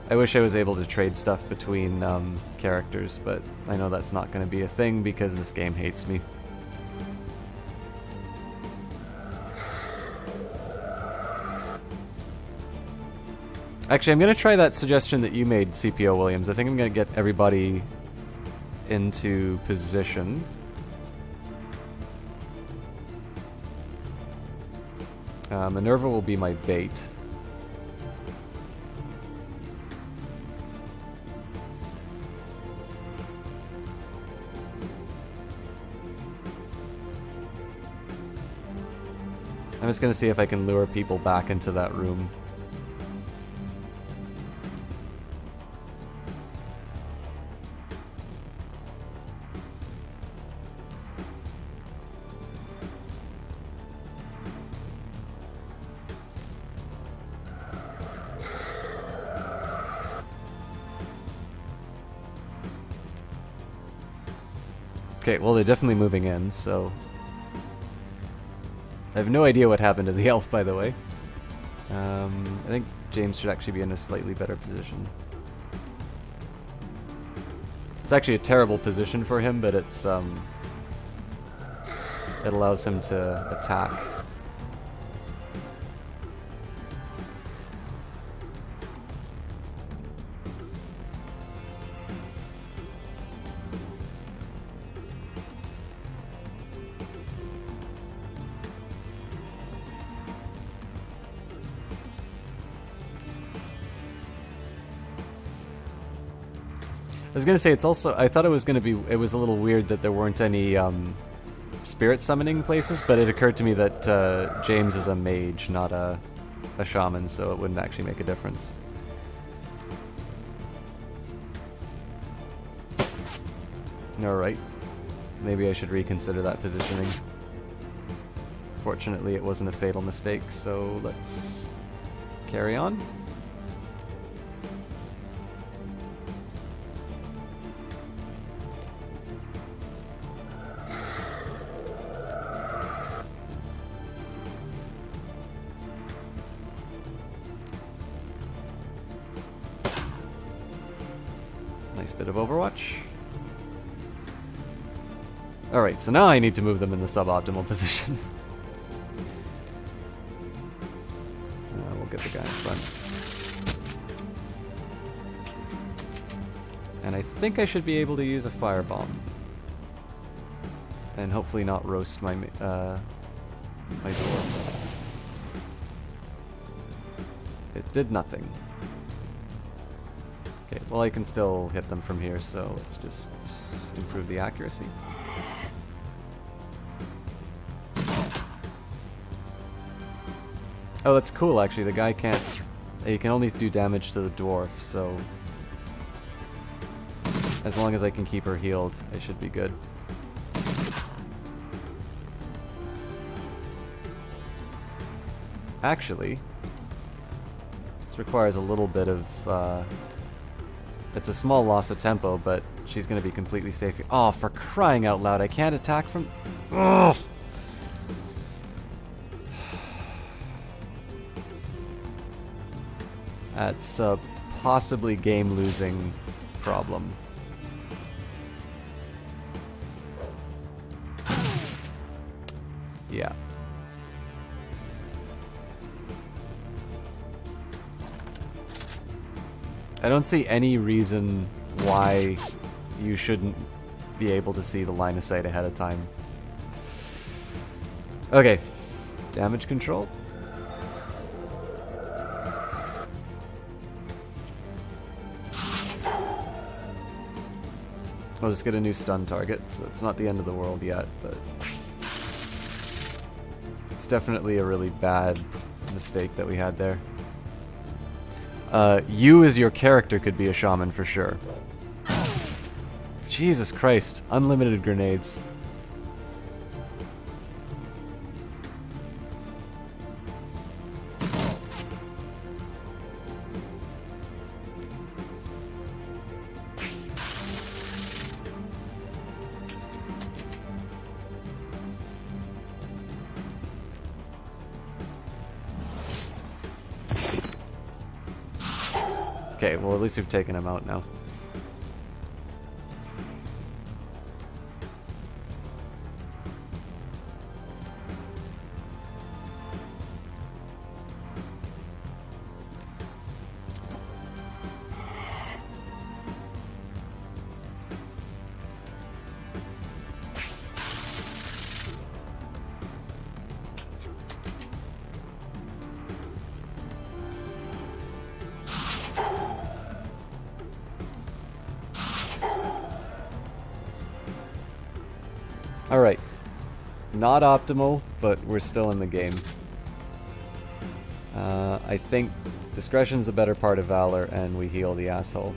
Speaker 1: I wish I was able to trade stuff between characters, but I know that's not going to be a thing because this game hates me. Actually, I'm going to try that suggestion that you made, CPO Williams. I think I'm going to get everybody into position. Minerva will be my bait. I'm just going to see if I can lure people back into that room. Okay, well they're definitely moving in, so... I have no idea what happened to the elf, by the way. I think James should actually be in a slightly better position. It's actually a terrible position for him, but it's, it allows him to attack. I was gonna say, it's also, I thought it was gonna be, it was a little weird that there weren't any spirit summoning places, but it occurred to me that James is a mage, not a shaman, so it wouldn't actually make a difference. Alright, maybe I should reconsider that positioning. Fortunately, it wasn't a fatal mistake, so let's carry on. Nice bit of Overwatch. Alright, so now I need to move them in the suboptimal position. We'll get the guy in front. And I think I should be able to use a firebomb. And hopefully not roast my door. It did nothing. Okay, well I can still hit them from here, so let's just improve the accuracy. Oh, that's cool actually, the guy can't... He can only do damage to the dwarf, so... As long as I can keep her healed, I should be good. Actually... This requires a little bit of... It's a small loss of tempo, but she's going to be completely safe here. Oh, for crying out loud, I can't attack from... Ugh! That's a possibly game-losing problem. I don't see any reason why you shouldn't be able to see the line of sight ahead of time. Okay, damage control. I'll just get a new stun target, so it's not the end of the world yet, but it's definitely a really bad mistake that we had there. You as your character could be a shaman for sure. Jesus Christ, unlimited grenades. Okay, well at least we've taken him out now. Alright. Not optimal, but we're still in the game. I think discretion's the better part of valor, and we heal the asshole.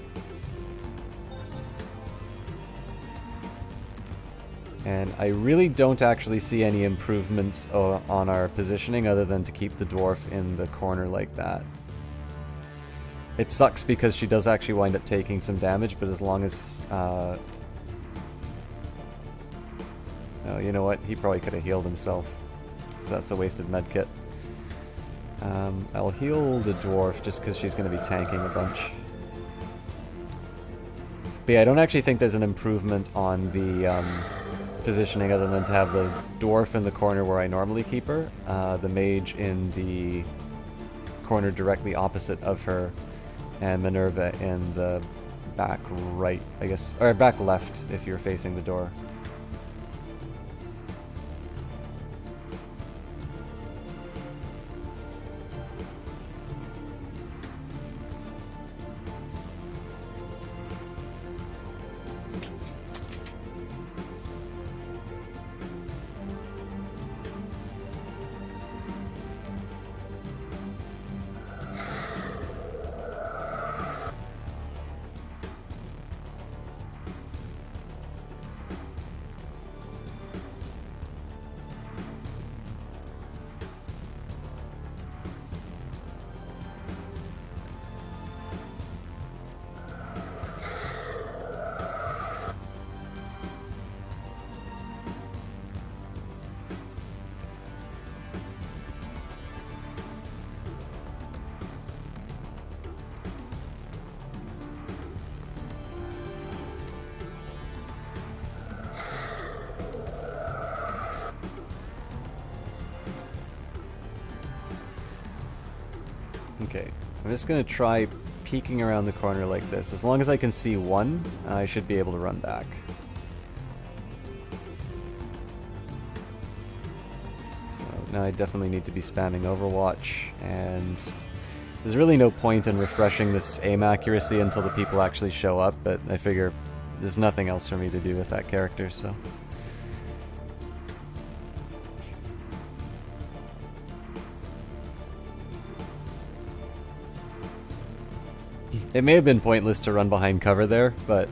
Speaker 1: And I really don't actually see any improvements on our positioning other than to keep the dwarf in the corner like that. It sucks because she does actually wind up taking some damage, but as long as... Oh, you know what? He probably could have healed himself. So that's a wasted medkit. I'll heal the dwarf just because she's going to be tanking a bunch. But yeah, I don't actually think there's an improvement on the positioning other than to have the dwarf in the corner where I normally keep her, the mage in the corner directly opposite of her, and Minerva in the back right, I guess, or back left if you're facing the door. Okay, I'm just going to try peeking around the corner like this. As long as I can see one, I should be able to run back. So now I definitely need to be spamming Overwatch, and there's really no point in refreshing this aim accuracy until the people actually show up, but I figure there's nothing else for me to do with that character, so... It may have been pointless to run behind cover there, but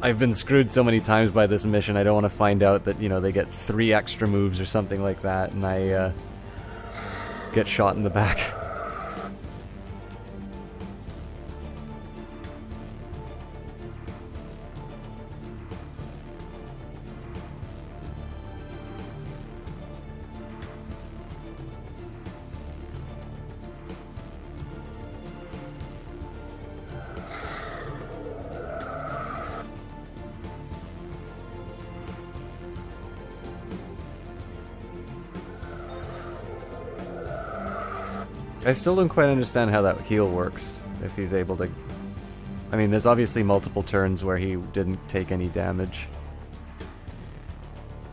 Speaker 1: I've been screwed so many times by this mission, I don't want to find out that, you know, they get 3 extra moves or something like that, and I get shot in the back. I still don't quite understand how that heal works. if he's able to... I mean, there's obviously multiple turns where he didn't take any damage.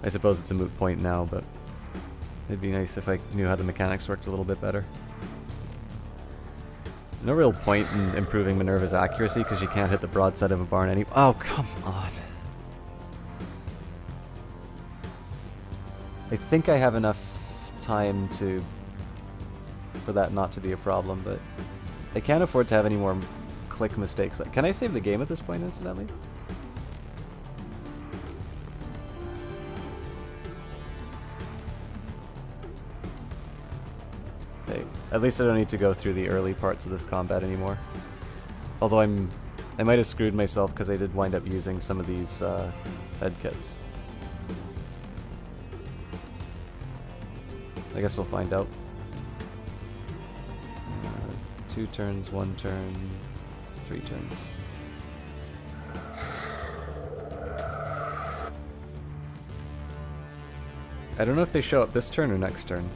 Speaker 1: I suppose it's a moot point now, but it'd be nice if I knew how the mechanics worked a little bit better. No real point in improving Minerva's accuracy because you can't hit the broadside of a barn any... Oh, come on. I think I have enough time for that not to be a problem, but I can't afford to have any more click mistakes. Like, can I save the game at this point, incidentally? Okay, at least I don't need to go through the early parts of this combat anymore. Although I might have screwed myself because I did wind up using some of these head kits. I guess we'll find out. 2 turns, 1 turn, 3 turns. I don't know if they show up this turn or next turn.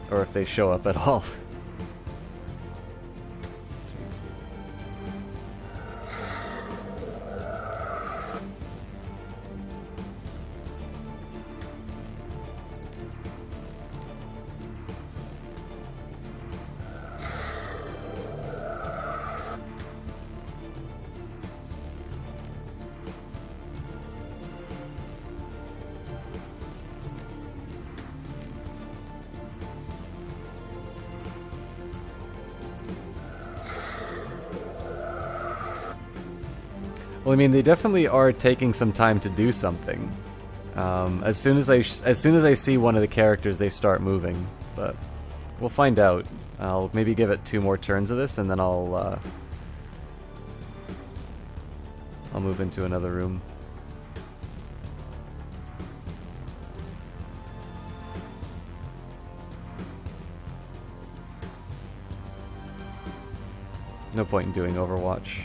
Speaker 1: Or if they show up at all. Well, I mean, they definitely are taking some time to do something. As soon as I see one of the characters, they start moving. But we'll find out. I'll maybe give it 2 more turns of this, and then I'll move into another room. No point in doing Overwatch.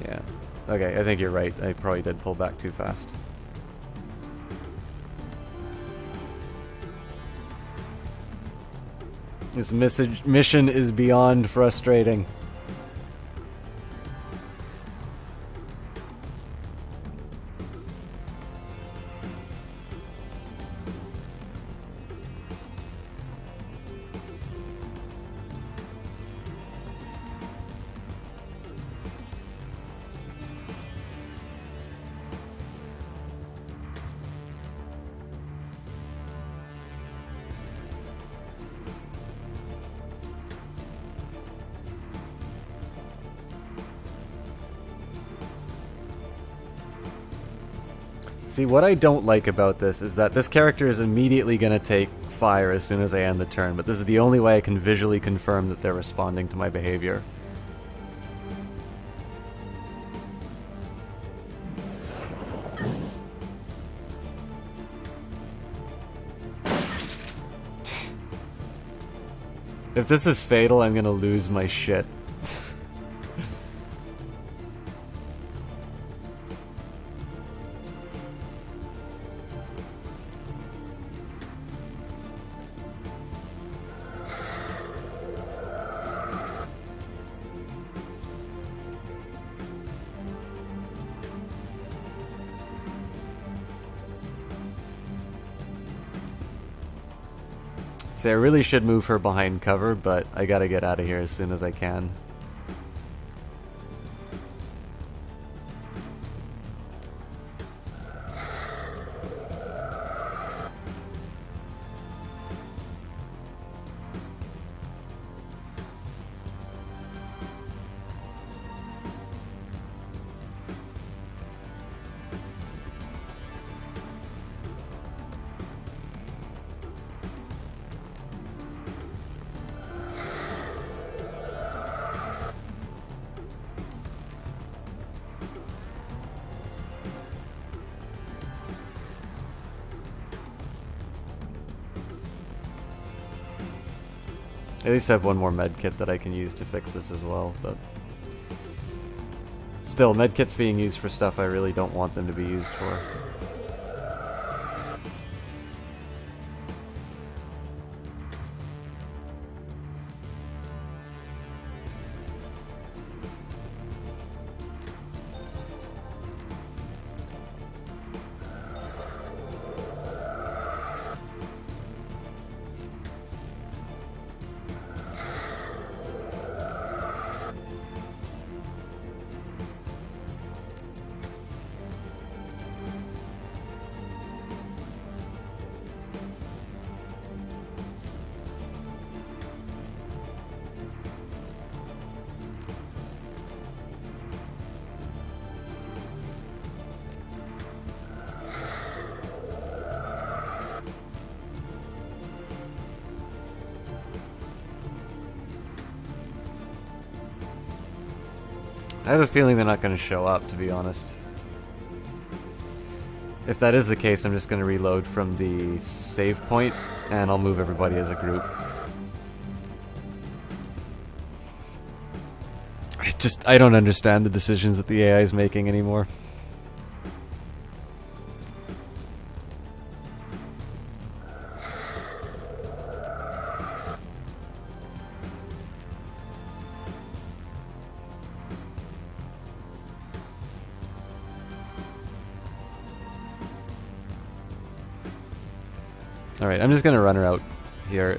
Speaker 1: Yeah. Okay, I think you're right. I probably did pull back too fast. This mission is beyond frustrating. See, what I don't like about this is that this character is immediately going to take fire as soon as I end the turn, but this is the only way I can visually confirm that they're responding to my behavior. If this is fatal, I'm going to lose my shit. See, I really should move her behind cover, but I gotta get out of here as soon as I can. At least I have one more med kit that I can use to fix this as well, but... Still, med kits being used for stuff I really don't want them to be used for. I have a feeling they're not going to show up, to be honest. If that is the case, I'm just going to reload from the save point, and I'll move everybody as a group. I don't understand the decisions that the AI is making anymore. Alright, I'm just gonna run her out here.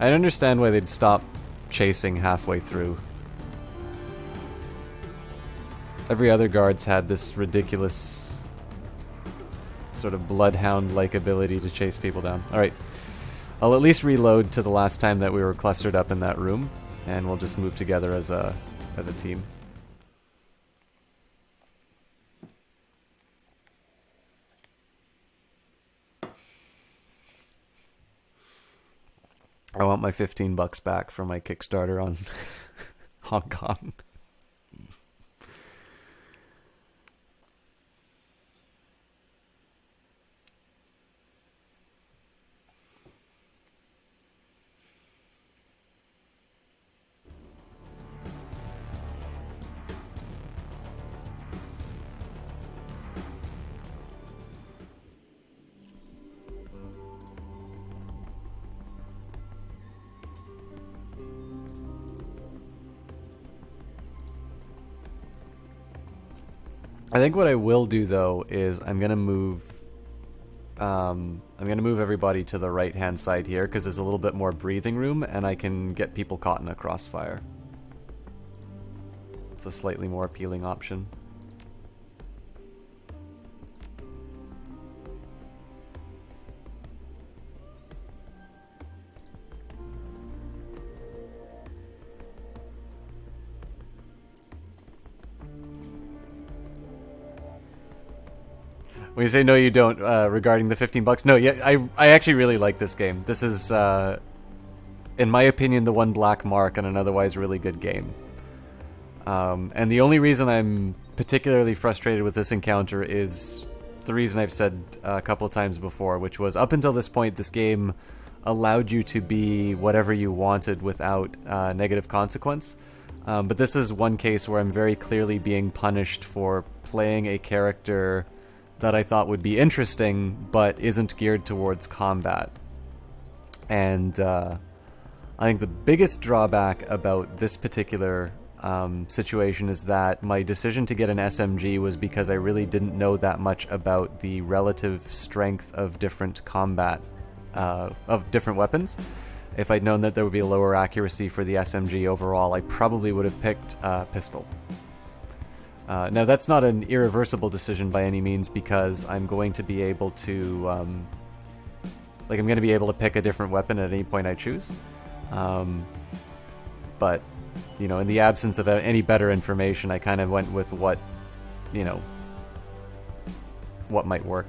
Speaker 1: I understand why they'd stop chasing halfway through. Every other guard's had this ridiculous sort of bloodhound-like ability to chase people down. Alright, I'll at least reload to the last time that we were clustered up in that room, and we'll just move together as a team. I want my $15 back for my Kickstarter on Hong Kong. I think what I will do though is I'm gonna move everybody to the right hand side here because there's a little bit more breathing room and I can get people caught in a crossfire. It's a slightly more appealing option. When you say no you don't, regarding the $15, no, yeah, I actually really like this game. This is, in my opinion, the one black mark on an otherwise really good game. And the only reason I'm particularly frustrated with this encounter is the reason I've said a couple of times before, which was up until this point this game allowed you to be whatever you wanted without negative consequence. But this is one case where I'm very clearly being punished for playing a character that I thought would be interesting, but isn't geared towards combat. And I think the biggest drawback about this particular situation is that my decision to get an SMG was because I really didn't know that much about the relative strength of different combat, of different weapons. If I'd known that there would be a lower accuracy for the SMG overall, I probably would have picked pistol. Now that's not an irreversible decision by any means because I'm going to be able to, I'm going to be able to pick a different weapon at any point I choose. But, you know, in the absence of any better information, I kind of went with what, you know, what might work.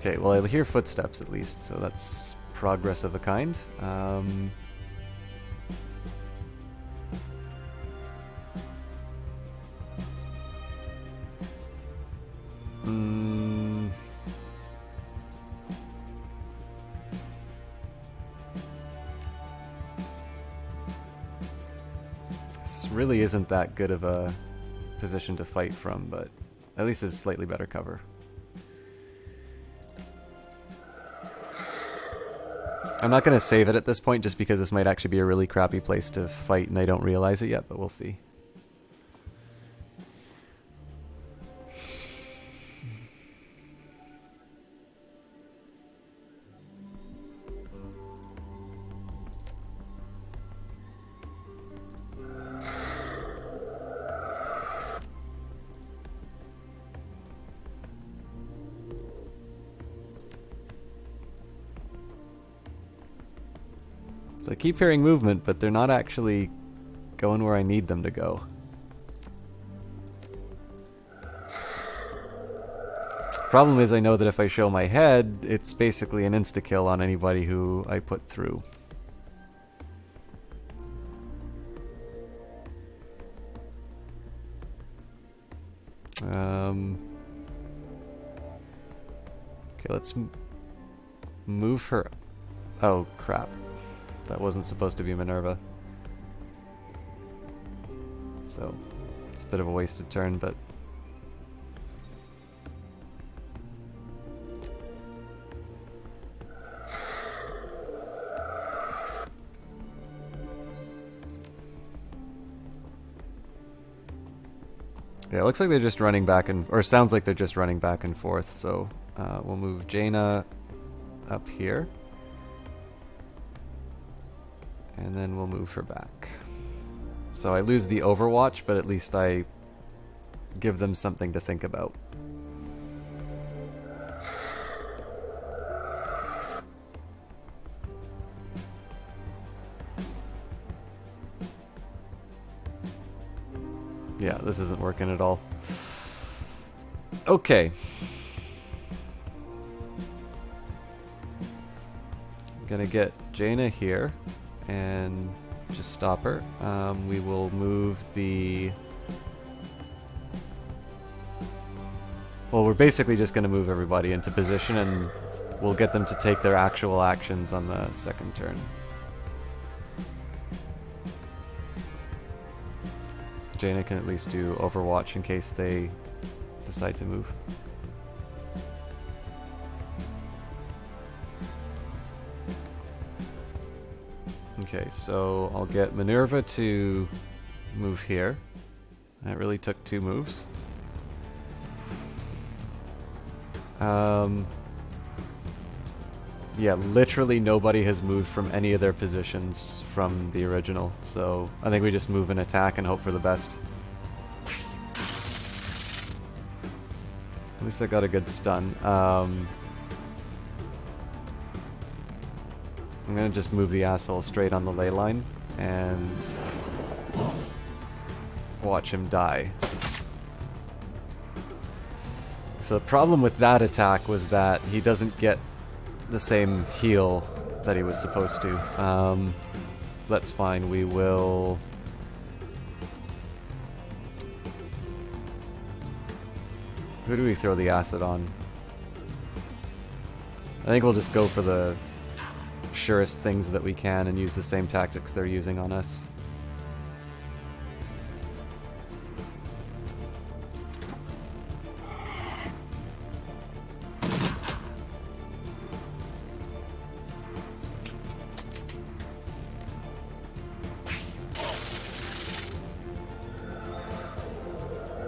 Speaker 1: Okay, well I hear footsteps at least, so that's progress of a kind. This really isn't that good of a position to fight from, but at least it's slightly better cover. I'm not going to save it at this point just because this might actually be a really crappy place to fight and I don't realize it yet, but we'll see. I keep hearing movement, but they're not actually going where I need them to go. Problem is, I know that if I show my head, it's basically an insta-kill on anybody who I put through. Okay, let's move her. Oh, crap. That wasn't supposed to be Minerva. So, it's a bit of a wasted turn, but... yeah, it looks like they're just running back and... or sounds like they're just running back and forth, so we'll move Jaina up here. And then we'll move her back. So I lose the Overwatch, but at least I give them something to think about. Yeah, this isn't working at all. Okay. I'm gonna get Jaina here and just stop her. We will move the... well, we're basically just going to move everybody into position and we'll get them to take their actual actions on the second turn. Jaina can at least do Overwatch in case they decide to move. Okay, so I'll get Minerva to move here. That really took 2 moves. Yeah, literally nobody has moved from any of their positions from the original, so I think we just move an attack and hope for the best. At least I got a good stun. I'm gonna just move the asshole straight on the ley line and watch him die. So the problem with that attack was that he doesn't get the same heal that he was supposed to. That's fine, we will... who do we throw the acid on? I think we'll just go for the surest things that we can and use the same tactics they're using on us.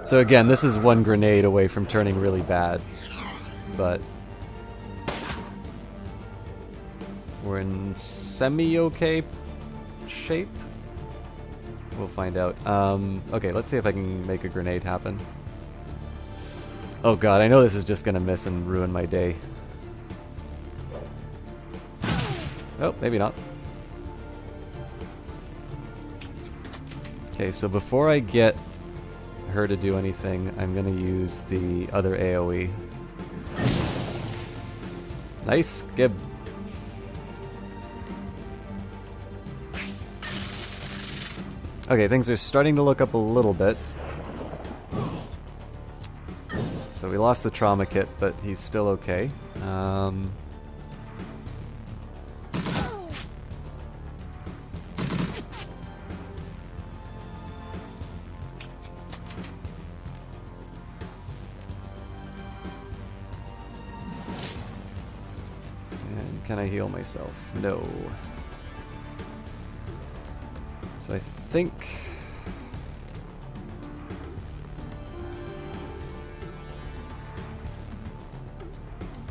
Speaker 1: So again, this is one grenade away from turning really bad, but we're in semi-okay shape. We'll find out. Okay, let's see if I can make a grenade happen. Oh god, I know this is just gonna miss and ruin my day. Oh, maybe not. Okay, so before I get her to do anything, I'm gonna use the other AoE. Nice, Gib. Okay, things are starting to look up a little bit. So we lost the trauma kit, but he's still okay. And can I heal myself? No. So I think...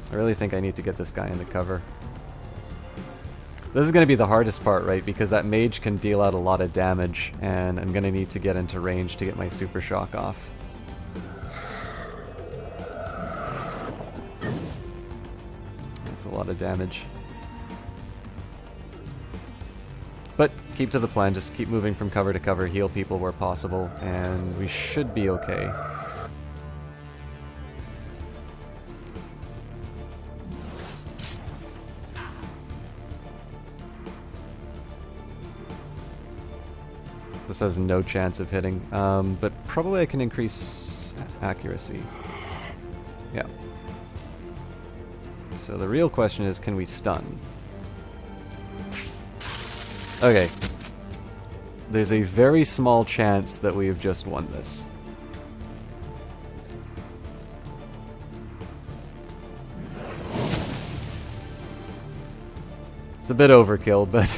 Speaker 1: I really think I need to get this guy into cover. This is going to be the hardest part, right? Because that mage can deal out a lot of damage, and I'm going to need to get into range to get my super shock off. That's a lot of damage. But keep to the plan, just keep moving from cover to cover, heal people where possible, and we should be okay. This has no chance of hitting, but probably I can increase accuracy. Yeah. So the real question is, can we stun? Okay. There's a very small chance that we have just won this. It's a bit overkill, but...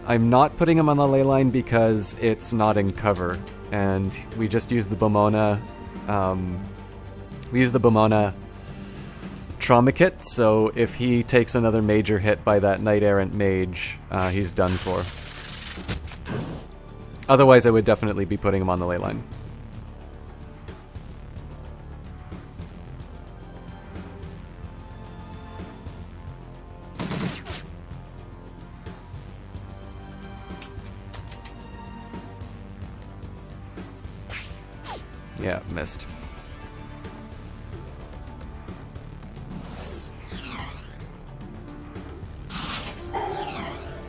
Speaker 1: I'm not putting him on the ley line because it's not in cover, and we just used the Bomona, we used the Bomona trauma kit, so if he takes another major hit by that Knight Errant mage, he's done for. Otherwise, I would definitely be putting him on the ley line. Yeah, missed.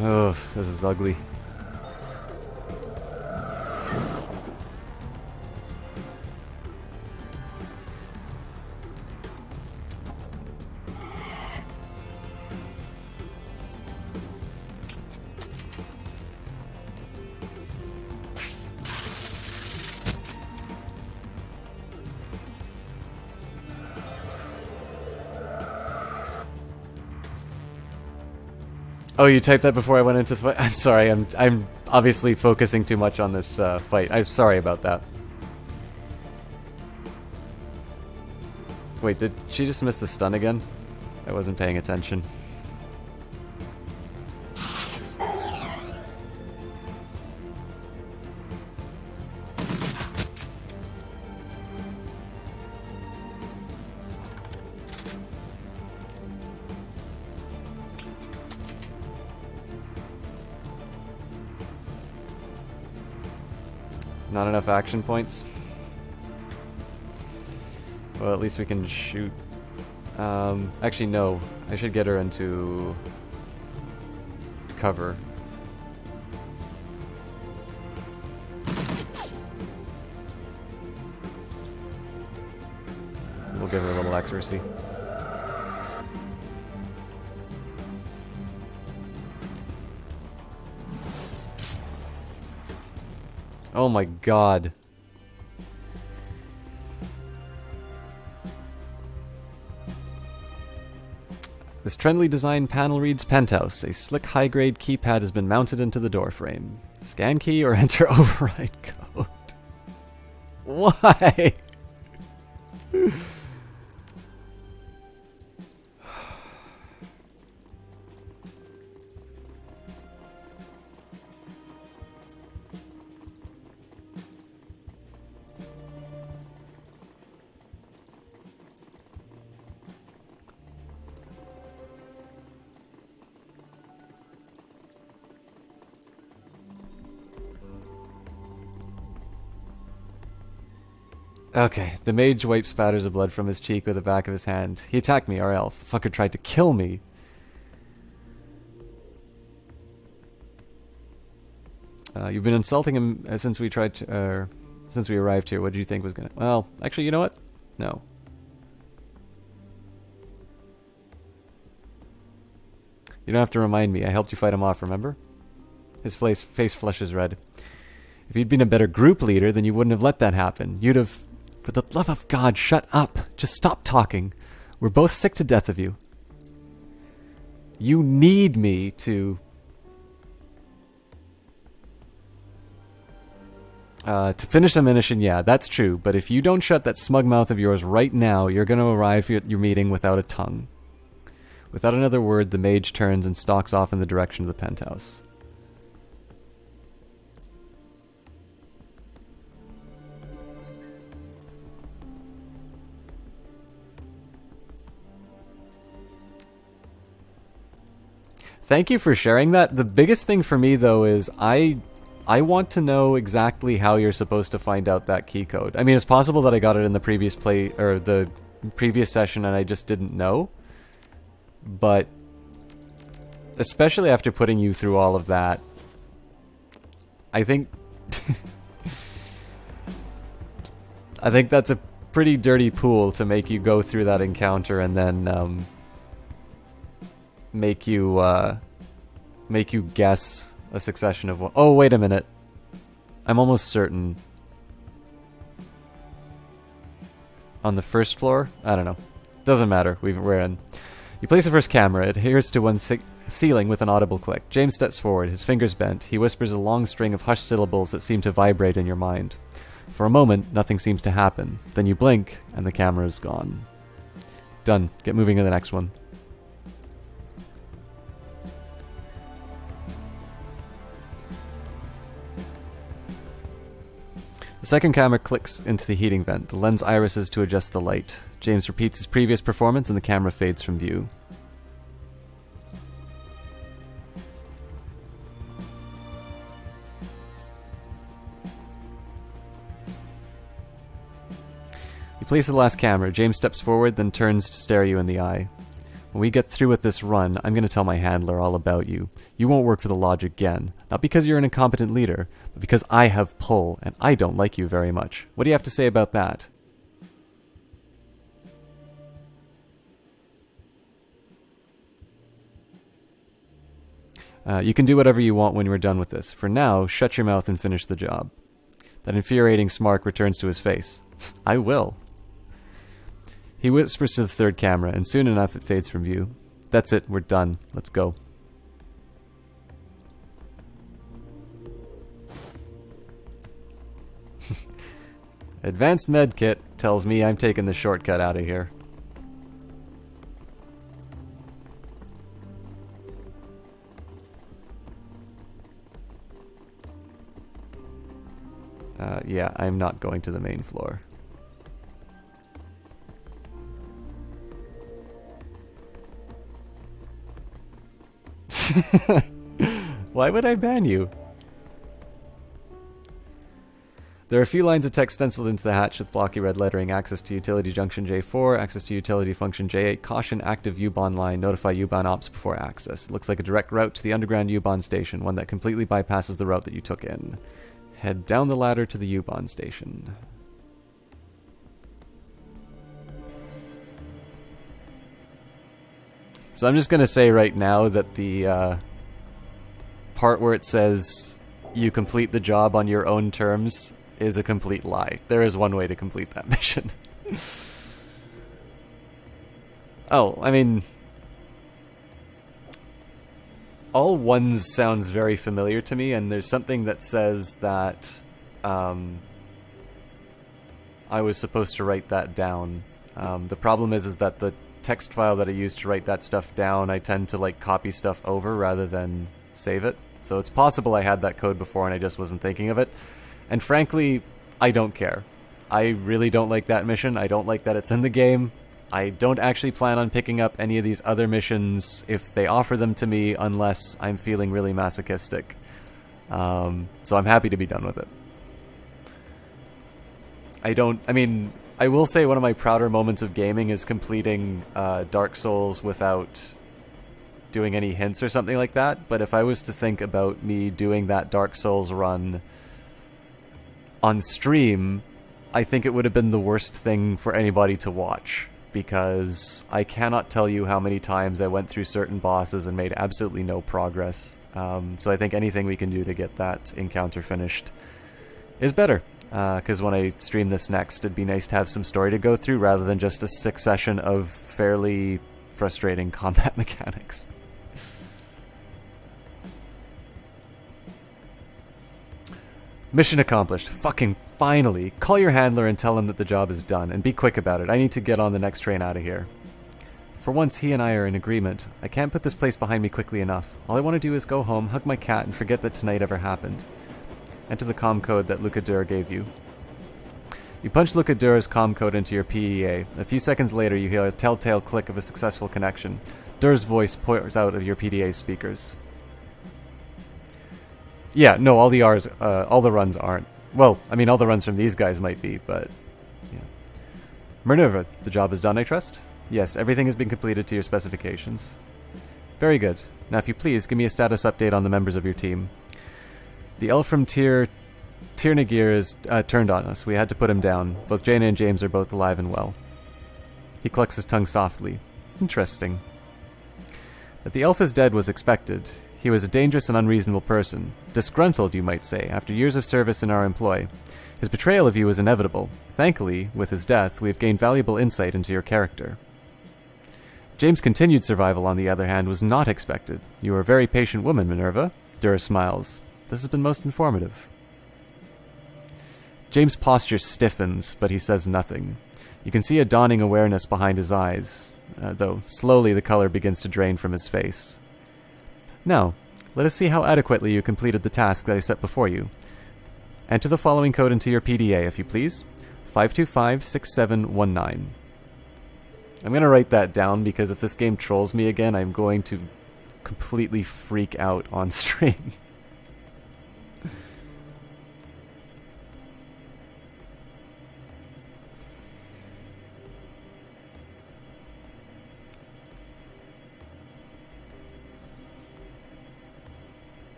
Speaker 1: Oh, this is ugly. Oh, you typed that before I went into the fight? I'm sorry, I'm obviously focusing too much on this fight. I'm sorry about that. Wait, did she just miss the stun again? I wasn't paying attention. Not enough action points? Well, at least we can shoot. Actually, no. I should get her into cover. We'll give her a little accuracy. Oh my god. This trendly design panel reads Penthouse. A slick high-grade keypad has been mounted into the doorframe. Scan key or enter override code. Why? Okay, the mage wipes spatters of blood from his cheek with the back of his hand. He attacked me, our elf. The fucker tried to kill me. You've been insulting him since we since we arrived here. What did you think was gonna... Well, actually, you know what? No. You don't have to remind me. I helped you fight him off, remember? His face flushes red. If you'd been a better group leader, then you wouldn't have let that happen. You'd have... For the love of God, shut up. Just stop talking. We're both sick to death of you. You need me to... To finish the mission, yeah, that's true. But if you don't shut that smug mouth of yours right now, you're going to arrive at your meeting without a tongue. Without another word, the mage turns and stalks off in the direction of the penthouse. Thank you for sharing that. The biggest thing for me, though, is I want to know exactly how you're supposed to find out that key code. I mean, it's possible that I got it in the previous the previous session and I just didn't know. But especially after putting you through all of that, I think I think that's a pretty dirty pool to make you go through that encounter and then make you guess a succession of... Oh, wait a minute. I'm almost certain. On the first floor? I don't know. Doesn't matter. We're in. You place the first camera. It adheres to one ceiling with an audible click. James steps forward, his fingers bent. He whispers a long string of hushed syllables that seem to vibrate in your mind. For a moment, nothing seems to happen. Then you blink, and the camera is gone. Done. Get moving to the next one. The second camera clicks into the heating vent. The lens irises to adjust the light. James repeats his previous performance and the camera fades from view. You place the last camera. James steps forward, then turns to stare you in the eye. When we get through with this run, I'm going to tell my handler all about you. You won't work for the Lodge again. Not because you're an incompetent leader, but because I have pull, and I don't like you very much. What do you have to say about that? You can do whatever you want when we're done with this. For now, shut your mouth and finish the job. That infuriating smirk returns to his face. I will. He whispers to the third camera, and soon enough it fades from view. That's it, we're done. Let's go. Advanced medkit tells me I'm taking the shortcut out of here. Yeah, I'm not going to the main floor. Why would I ban you? There are a few lines of text stenciled into the hatch with blocky red lettering. Access to utility junction J4, access to utility function J8, caution active U-Bahn line, notify U-Bahn ops before access. It looks like a direct route to the underground U-Bahn station, one that completely bypasses the route that you took in. Head down the ladder to the U-Bahn station. So I'm just going to say right now that the part where it says you complete the job on your own terms is a complete lie. There is one way to complete that mission. Oh, I mean... all ones sounds very familiar to me, and there's something that says that I was supposed to write that down. The problem is that the text file that I use to write that stuff down, I tend to like copy stuff over rather than save it. So it's possible I had that code before and I just wasn't thinking of it. And frankly, I don't care. I really don't like that mission. I don't like that it's in the game. I don't actually plan on picking up any of these other missions if they offer them to me unless I'm feeling really masochistic. So I'm happy to be done with it. I mean, I will say one of my prouder moments of gaming is completing Dark Souls without doing any hints or something like that. But if I was to think about me doing that Dark Souls run on stream, I think it would have been the worst thing for anybody to watch, because I cannot tell you how many times I went through certain bosses and made absolutely no progress. So I think anything we can do to get that encounter finished is better. Because when I stream this next, it'd be nice to have some story to go through rather than just a sick session of fairly frustrating combat mechanics. Mission accomplished. Fucking finally. Call your handler and tell him that the job is done, and be quick about it. I need to get on the next train out of here. For once, he and I are in agreement. I can't put this place behind me quickly enough. All I want to do is go home, hug my cat, and forget that tonight ever happened. Enter the comm code that Lucadur gave you. You punch Lucadur's comm code into your PEA. A few seconds later, you hear a telltale click of a successful connection. Dur's voice pours out of your PDA speakers. Yeah, no, all the runs aren't. Well, I mean, all the runs from these guys might be, but yeah. Minerva, the job is done, I trust? Yes, everything has been completed to your specifications. Very good. Now, if you please, give me a status update on the members of your team. The elf from Tirnagir is turned on us. We had to put him down. Both Jaina and James are both alive and well. He clucks his tongue softly. Interesting. That the elf is dead was expected. He was a dangerous and unreasonable person. Disgruntled, you might say, after years of service in our employ. His betrayal of you was inevitable. Thankfully, with his death, we have gained valuable insight into your character. James' continued survival, on the other hand, was not expected. You are a very patient woman, Minerva. Dur smiles. This has been most informative. James' posture stiffens, but he says nothing. You can see a dawning awareness behind his eyes, though slowly the color begins to drain from his face. Now, let us see how adequately you completed the task that I set before you. Enter the following code into your PDA, if you please. 5256719. I'm going to write that down, because if this game trolls me again, I'm going to completely freak out on stream.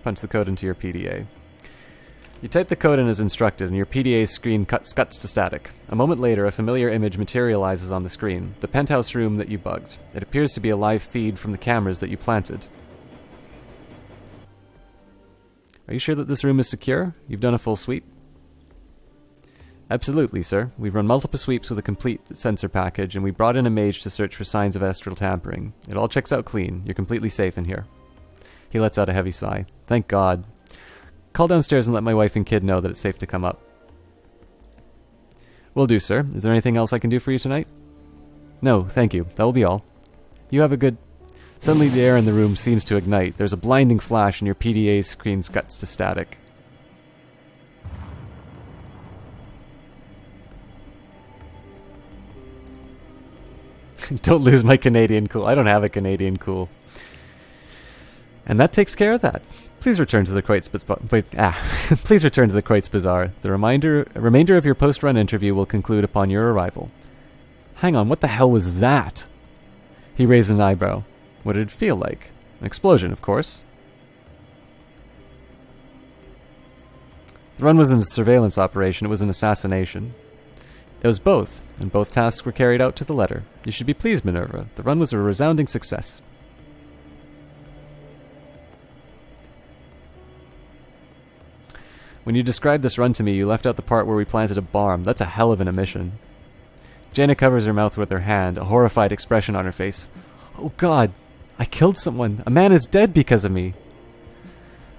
Speaker 1: Punch the code into your PDA. You type the code in as instructed, and your PDA screen cuts to static. A moment later, a familiar image materializes on the screen. The penthouse room that you bugged. It appears to be a live feed from the cameras that you planted. Are you sure that this room is secure? You've done a full sweep? Absolutely, sir. We've run multiple sweeps with a complete sensor package, and we brought in a mage to search for signs of astral tampering. It all checks out clean. You're completely safe in here. He lets out a heavy sigh. Thank God. Call downstairs and let my wife and kid know that it's safe to come up. Will do, sir. Is there anything else I can do for you tonight? No, thank you. That will be all. You have a good... Suddenly the air in the room seems to ignite. There's a blinding flash and your PDA screen cuts to static. Don't lose my Canadian cool. I don't have a Canadian cool. And that takes care of that. Please return to the Kreutz Please return to the Kreutz Bazaar. The remainder of your post-run interview will conclude upon your arrival. Hang on, what the hell was that? He raised an eyebrow. What did it feel like? An explosion, of course. The run wasn't a surveillance operation, it was an assassination. It was both, and both tasks were carried out to the letter. You should be pleased, Minerva. The run was a resounding success. When you described this run to me, you left out the part where we planted a bomb. That's a hell of an omission. Jaina covers her mouth with her hand, a horrified expression on her face. Oh God, I killed someone. A man is dead because of me.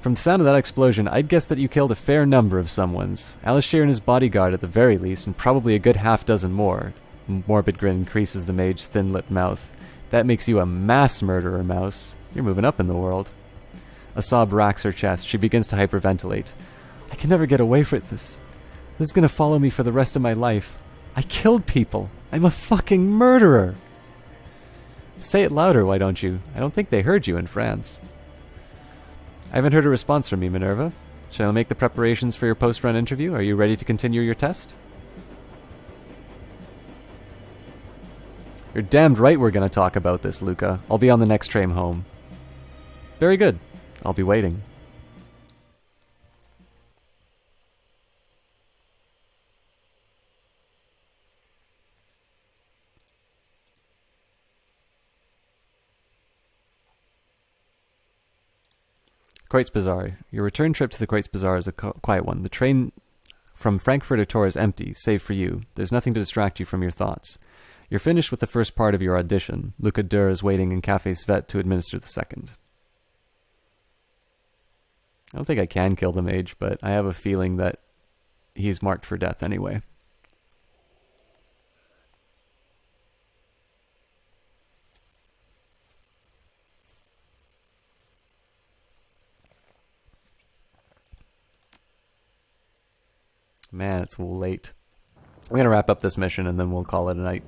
Speaker 1: From the sound of that explosion, I'd guess that you killed a fair number of someone's. Alishir and his bodyguard at the very least, and probably a good half-dozen more. A morbid grin increases the mage's thin-lipped mouth. That makes you a mass murderer, Mouse. You're moving up in the world. A sob racks her chest. She begins to hyperventilate. I can never get away from this. This is going to follow me for the rest of my life. I killed people. I'm a fucking murderer. Say it louder, why don't you? I don't think they heard you in France. I haven't heard a response from you, Minerva. Shall I make the preparations for your post-run interview? Are you ready to continue your test? You're damned right we're going to talk about this, Luca. I'll be on the next train home. Very good. I'll be waiting. Kreutz Bazaar. Your return trip to the Kreutz Bazaar is a quiet one. The train from Frankfurt to Tor is empty, save for you. There's nothing to distract you from your thoughts. You're finished with the first part of your audition. Luca Durr is waiting in Café Svet to administer the second. I don't think I can kill the mage, but I have a feeling that he's marked for death anyway. Man, it's late. I'm gonna wrap up this mission and then we'll call it a night.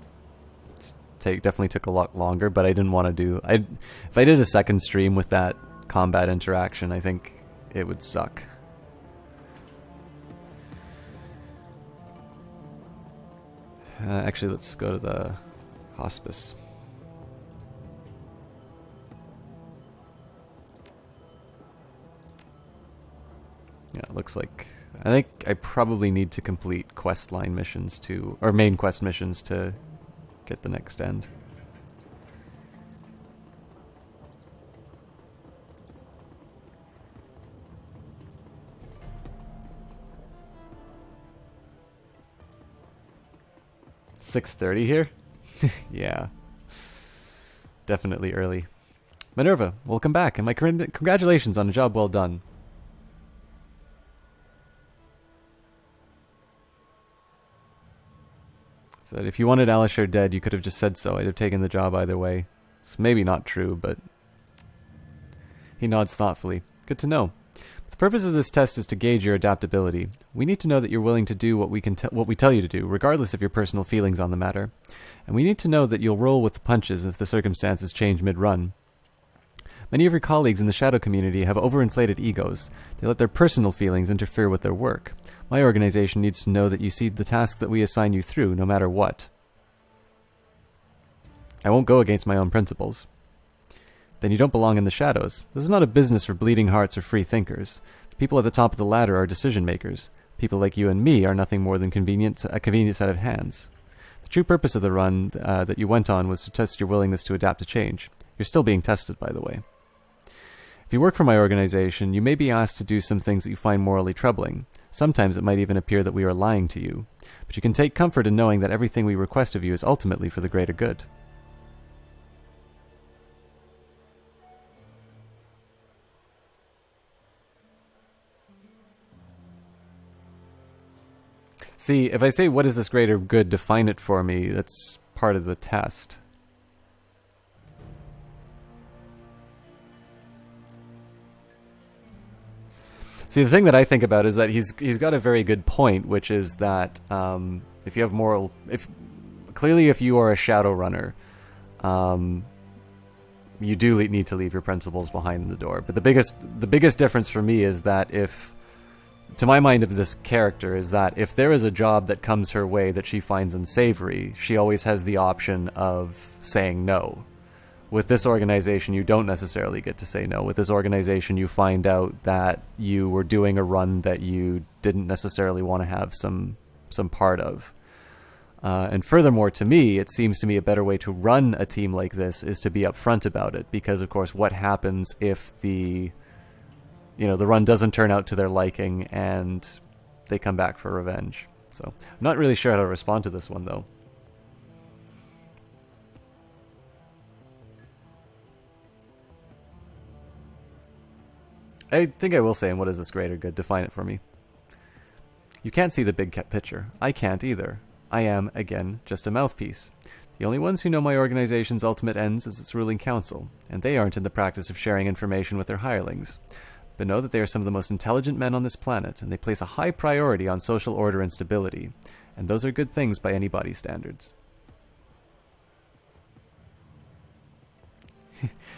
Speaker 1: Definitely took a lot longer, but I didn't want to do. If I did a second stream with that combat interaction, I think it would suck. Actually, let's go to the hospice. Yeah, it looks like. I think I probably need to complete quest line missions or main quest missions to get the next end. $6:30 here? Yeah. Definitely early. Minerva, welcome back, and my congratulations on a job well done. Said, if you wanted Alisher dead, you could have just said so. I'd have taken the job either way. It's maybe not true, but... He nods thoughtfully. Good to know. The purpose of this test is to gauge your adaptability. We need to know that you're willing to do what we tell you to do, regardless of your personal feelings on the matter. And we need to know that you'll roll with the punches if the circumstances change mid-run. Many of your colleagues in the Shadow community have overinflated egos. They let their personal feelings interfere with their work. My organization needs to know that you see the task that we assign you through, no matter what. I won't go against my own principles. Then you don't belong in the Shadows. This is not a business for bleeding hearts or free thinkers. The people at the top of the ladder are decision makers. People like you and me are nothing more than a convenient set of hands. The true purpose of the run that you went on was to test your willingness to adapt to change. You're still being tested, by the way. If you work for my organization, you may be asked to do some things that you find morally troubling. Sometimes it might even appear that we are lying to you. But you can take comfort in knowing that everything we request of you is ultimately for the greater good. See, if I say, what is this greater good, define it for me, that's part of the test. See, the thing that I think about is that he's got a very good point, which is that if you have moral... If you are a shadow runner, you do need to leave your principles behind the door. But the biggest difference for me is that to my mind of this character, is that if there is a job that comes her way that she finds unsavory, she always has the option of saying no. With this organization, you don't necessarily get to say no. With this organization, you find out that you were doing a run that you didn't necessarily want to have some part of. And furthermore, to me, it seems to me a better way to run a team like this is to be upfront about it. Because, of course, what happens if the run doesn't turn out to their liking and they come back for revenge? So I'm not really sure how to respond to this one, though. I think I will say, and what is this greater good? Define it for me. You can't see the big picture. I can't either. I am, again, just a mouthpiece. The only ones who know my organization's ultimate ends is its ruling council, and they aren't in the practice of sharing information with their hirelings. But know that they are some of the most intelligent men on this planet, and they place a high priority on social order and stability, and those are good things by anybody's standards.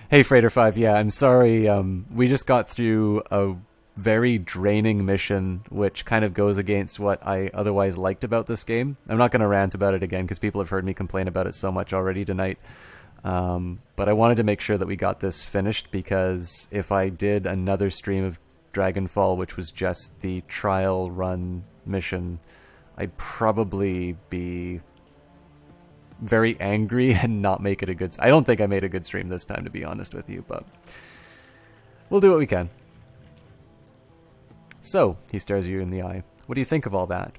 Speaker 1: Hey, Freighter5, yeah, I'm sorry, we just got through a very draining mission, which kind of goes against what I otherwise liked about this game. I'm not going to rant about it again because people have heard me complain about it so much already tonight. But I wanted to make sure that we got this finished, because if I did another stream of Dragonfall, which was just the trial run mission, I'd probably be very angry and not make it a good... I don't think I made a good stream this time, to be honest with you, but we'll do what we can. So, he stares you in the eye. What do you think of all that?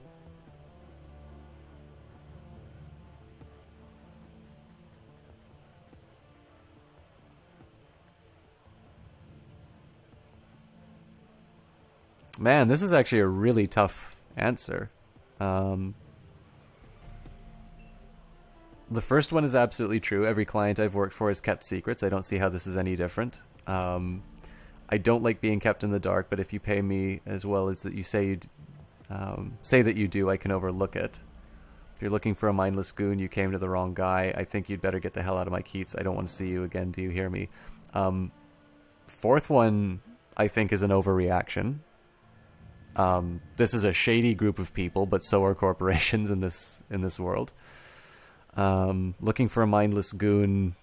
Speaker 1: Man, this is actually a really tough answer. The first one is absolutely true. Every client I've worked for has kept secrets. I don't see how this is any different. I don't like being kept in the dark, but if you pay me as well as that you say that you do, I can overlook it. If you're looking for a mindless goon, you came to the wrong guy. I think you'd better get the hell out of my Keats. I don't want to see you again. Do you hear me? Fourth one, I think, is an overreaction. This is a shady group of people, but so are corporations in this world. Looking for a mindless goon,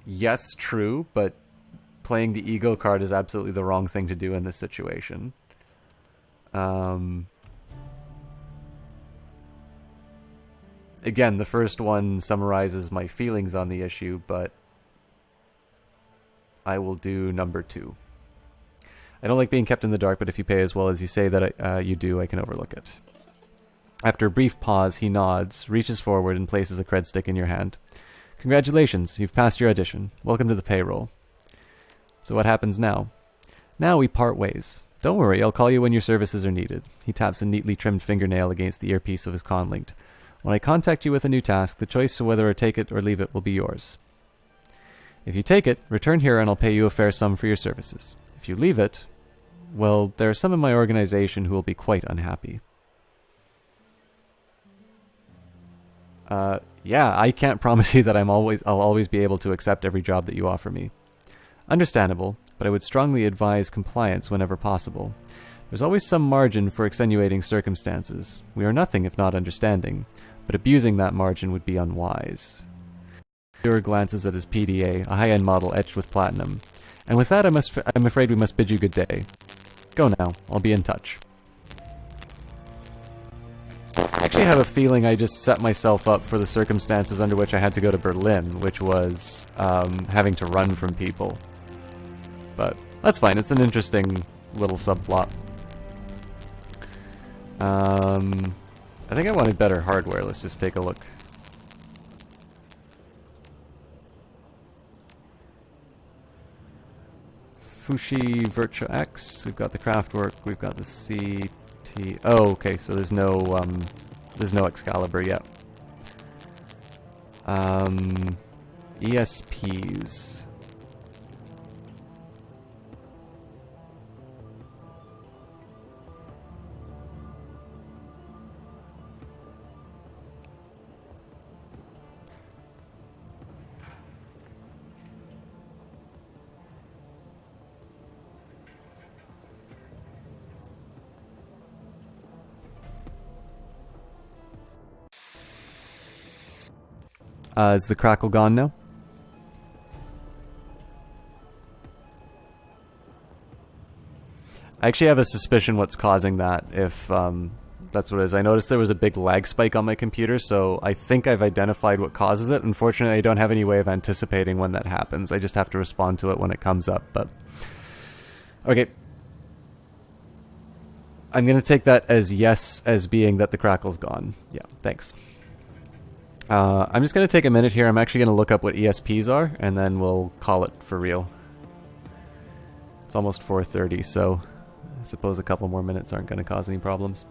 Speaker 1: yes, true, but playing the ego card is absolutely the wrong thing to do in this situation. Again, the first one summarizes my feelings on the issue, but I will do number 2. I don't like being kept in the dark, but if you pay as well as you say that you do, I can overlook it. After a brief pause, he nods, reaches forward, and places a cred stick in your hand. Congratulations, you've passed your audition. Welcome to the payroll. So what happens now? Now we part ways. Don't worry, I'll call you when your services are needed. He taps a neatly trimmed fingernail against the earpiece of his conlink. When I contact you with a new task, the choice of whether to take it or leave it will be yours. If you take it, return here and I'll pay you a fair sum for your services. If you leave it, well, there are some in my organization who will be quite unhappy. Yeah, I can't promise you that I'll always be able to accept every job that you offer me. Understandable, but I would strongly advise compliance whenever possible. There's always some margin for extenuating circumstances. We are nothing if not understanding, but abusing that margin would be unwise. Viewer glances at his PDA, a high-end model etched with platinum. And with that, I'm afraid we must bid you good day. Go now. I'll be in touch. I actually have a feeling I just set myself up for the circumstances under which I had to go to Berlin, which was having to run from people. But that's fine. It's an interesting little subplot. I think I wanted better hardware. Let's just take a look. Fushi Virtua X. We've got the Craftwork. We've got the CT. Oh, okay. So there's no Excalibur yet. ESPs. Is the crackle gone now? I actually have a suspicion what's causing that, if that's what it is. I noticed there was a big lag spike on my computer, so I think I've identified what causes it. Unfortunately, I don't have any way of anticipating when that happens. I just have to respond to it when it comes up, but... Okay. I'm going to take that as yes, as being that the crackle's gone. Yeah, thanks. I'm just going to take a minute here. I'm actually going to look up what ESPs are, and then we'll call it for real. It's almost 4:30, so I suppose a couple more minutes aren't going to cause any problems.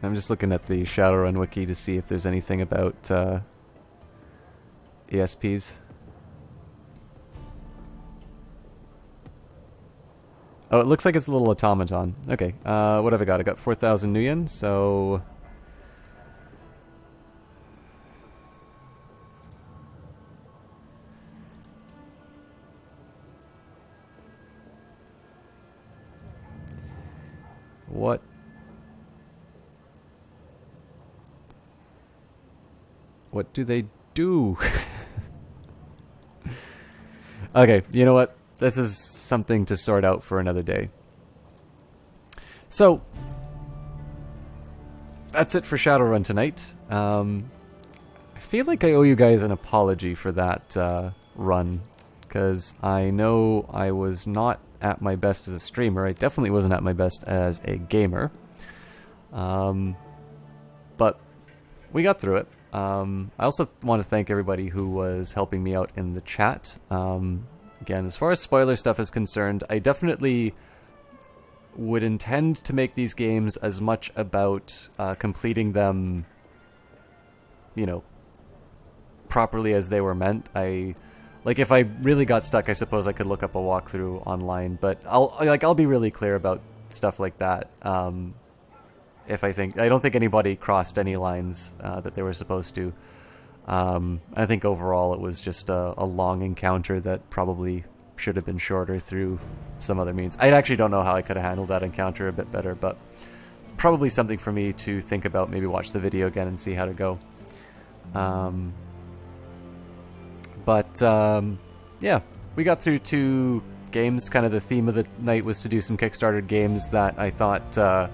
Speaker 1: I'm just looking at the Shadowrun wiki to see if there's anything about ESPs. Oh, it looks like it's a little automaton. Okay, what have I got? I got 4,000 nuyen, so... What? What do they do? Okay, you know what? This is something to sort out for another day. So, that's it for Shadowrun tonight. I feel like I owe you guys an apology for that run, because I know I was not at my best as a streamer. I definitely wasn't at my best as a gamer. But we got through it. I also want to thank everybody who was helping me out in the chat. Again, as far as spoiler stuff is concerned, I definitely would intend to make these games as much about completing them, you know, properly as they were meant. Like, if I really got stuck, I suppose I could look up a walkthrough online, but I'll be really clear about stuff like that. I don't think anybody crossed any lines that they were supposed to. I think overall it was just a long encounter that probably should have been shorter through some other means. I actually don't know how I could have handled that encounter a bit better, but probably something for me to think about, maybe watch the video again and see how to go. Yeah, we got through 2 games. Kind of the theme of the night was to do some Kickstarted games that I thought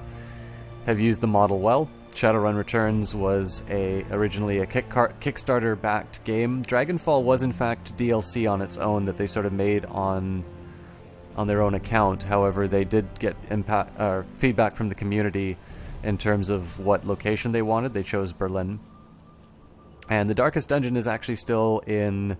Speaker 1: have used the model well. Shadowrun Returns was originally a Kickstarter-backed game. Dragonfall was in fact DLC on its own that they sort of made on their own account. However, they did get feedback from the community in terms of what location they wanted. They chose Berlin. And The Darkest Dungeon is actually still in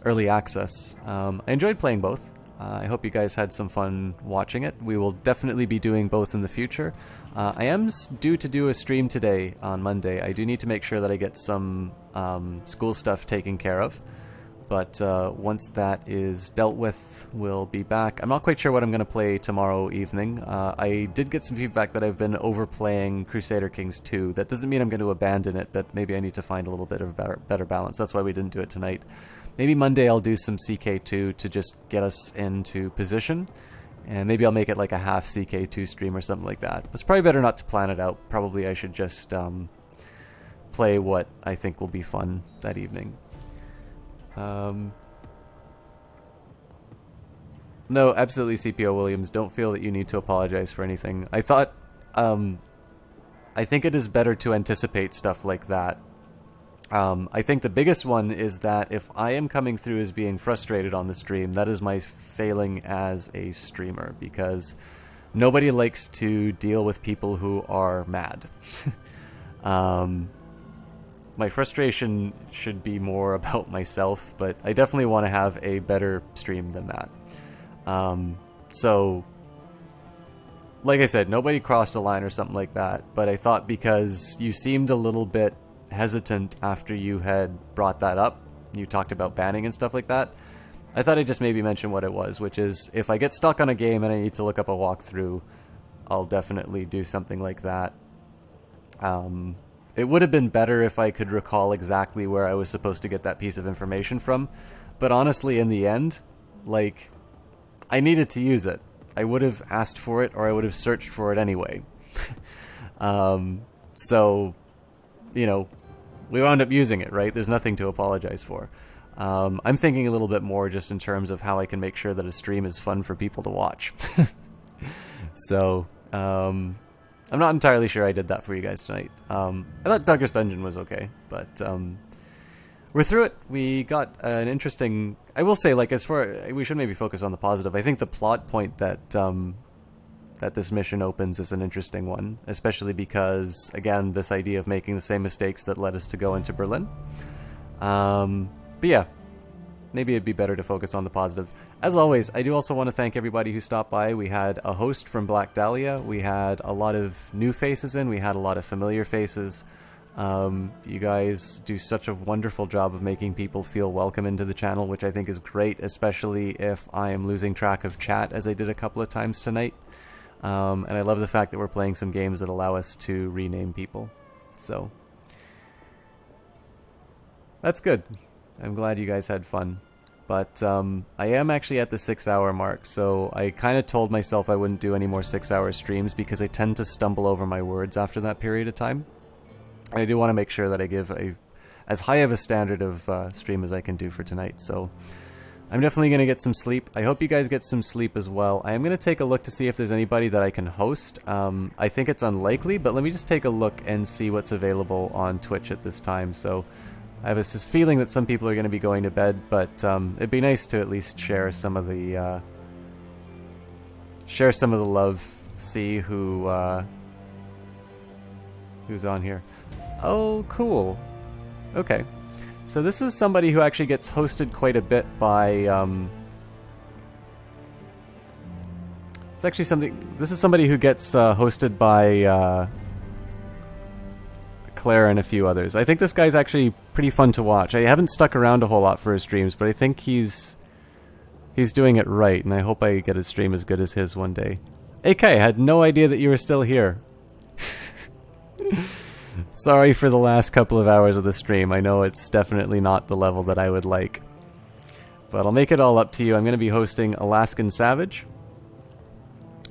Speaker 1: early access. I enjoyed playing both. I hope you guys had some fun watching it. We will definitely be doing both in the future. I am due to do a stream today on Monday. I do need to make sure that I get some school stuff taken care of. But once that is dealt with, we'll be back. I'm not quite sure what I'm going to play tomorrow evening. I did get some feedback that I've been overplaying Crusader Kings 2. That doesn't mean I'm going to abandon it, but maybe I need to find a little bit of better balance. That's why we didn't do it tonight. Maybe Monday I'll do some CK2 to just get us into position. And maybe I'll make it like a half CK2 stream or something like that. It's probably better not to plan it out. Probably I should just play what I think will be fun that evening. No, absolutely, CPO Williams. Don't feel that you need to apologize for anything. I thought, I think it is better to anticipate stuff like that. I think the biggest one is that if I am coming through as being frustrated on the stream, that is my failing as a streamer, because nobody likes to deal with people who are mad. My frustration should be more about myself, but I definitely want to have a better stream than that. So, like I said, nobody crossed a line or something like that, but I thought because you seemed a little bit hesitant after you had brought that up, you talked about banning and stuff like that, I thought I'd just maybe mention what it was, which is if I get stuck on a game and I need to look up a walkthrough, I'll definitely do something like that. It would have been better if I could recall exactly where I was supposed to get that piece of information from, but honestly, in the end, like, I needed to use it. I would have asked for it, or I would have searched for it anyway. So, you know, we wound up using it, right? There's nothing to apologize for. I'm thinking a little bit more just in terms of how I can make sure that a stream is fun for people to watch. So, I'm not entirely sure I did that for you guys tonight. I thought Darkest Dungeon was okay, but we're through it. We got an interesting... I will say, like, we should maybe focus on the positive. I think the plot point that that this mission opens is an interesting one, especially because, again, this idea of making the same mistakes that led us to go into Berlin. But yeah, maybe it'd be better to focus on the positive. As always, I do also want to thank everybody who stopped by. We had a host from Black Dahlia. We had a lot of new faces in. We had a lot of familiar faces. You guys do such a wonderful job of making people feel welcome into the channel, which I think is great, especially if I am losing track of chat, as I did a couple of times tonight. And I love the fact that we're playing some games that allow us to rename people. So, that's good. I'm glad you guys had fun. But I am actually at the 6-hour mark, so I kind of told myself I wouldn't do any more 6-hour streams because I tend to stumble over my words after that period of time. And I do want to make sure that I give as high of a standard of stream as I can do for tonight. So I'm definitely going to get some sleep. I hope you guys get some sleep as well. I am going to take a look to see if there's anybody that I can host. I think it's unlikely, but let me just take a look and see what's available on Twitch at this time. So I have this feeling that some people are going to be going to bed, but it'd be nice to at least share some of the love. See who's on here. Oh, cool. Okay, so this is somebody who actually gets hosted quite a bit by. It's actually something. This is somebody who gets hosted by Claire and a few others. I think this guy's actually pretty fun to watch. I haven't stuck around a whole lot for his streams, but I think he's doing it right, and I hope I get a stream as good as his one day. AK, I had no idea that you were still here. Sorry for the last couple of hours of the stream. I know it's definitely not the level that I would like. But I'll make it all up to you. I'm going to be hosting Alaskan Savage.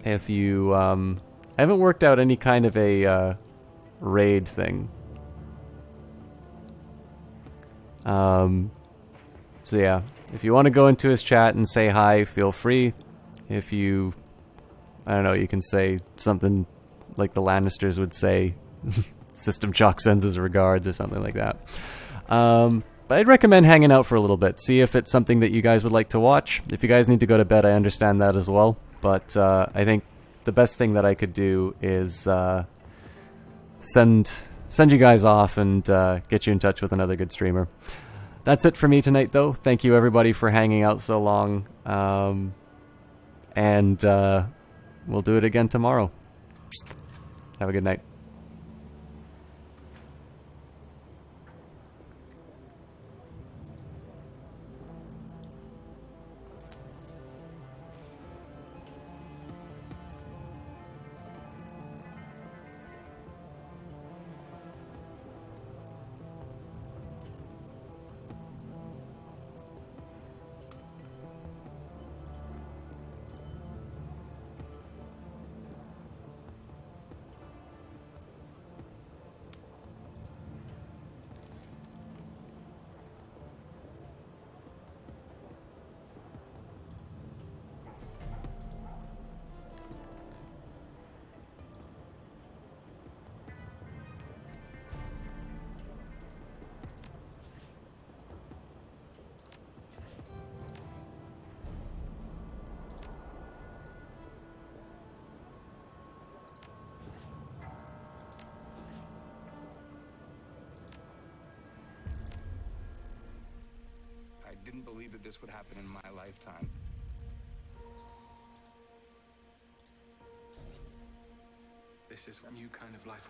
Speaker 1: If you... I haven't worked out any kind of a raid thing. So yeah, if you want to go into his chat and say hi, feel free. If you... I don't know, you can say something like the Lannisters would say. System Chalk sends his regards or something like that. But I'd recommend hanging out for a little bit. See if it's something that you guys would like to watch. If you guys need to go to bed, I understand that as well. But I think the best thing that I could do is send you guys off and get you in touch with another good streamer. That's it for me tonight, though. Thank you, everybody, for hanging out so long. And we'll do it again tomorrow. Have a good night.
Speaker 2: Didn't believe that this would happen in my lifetime. This is a new kind of life.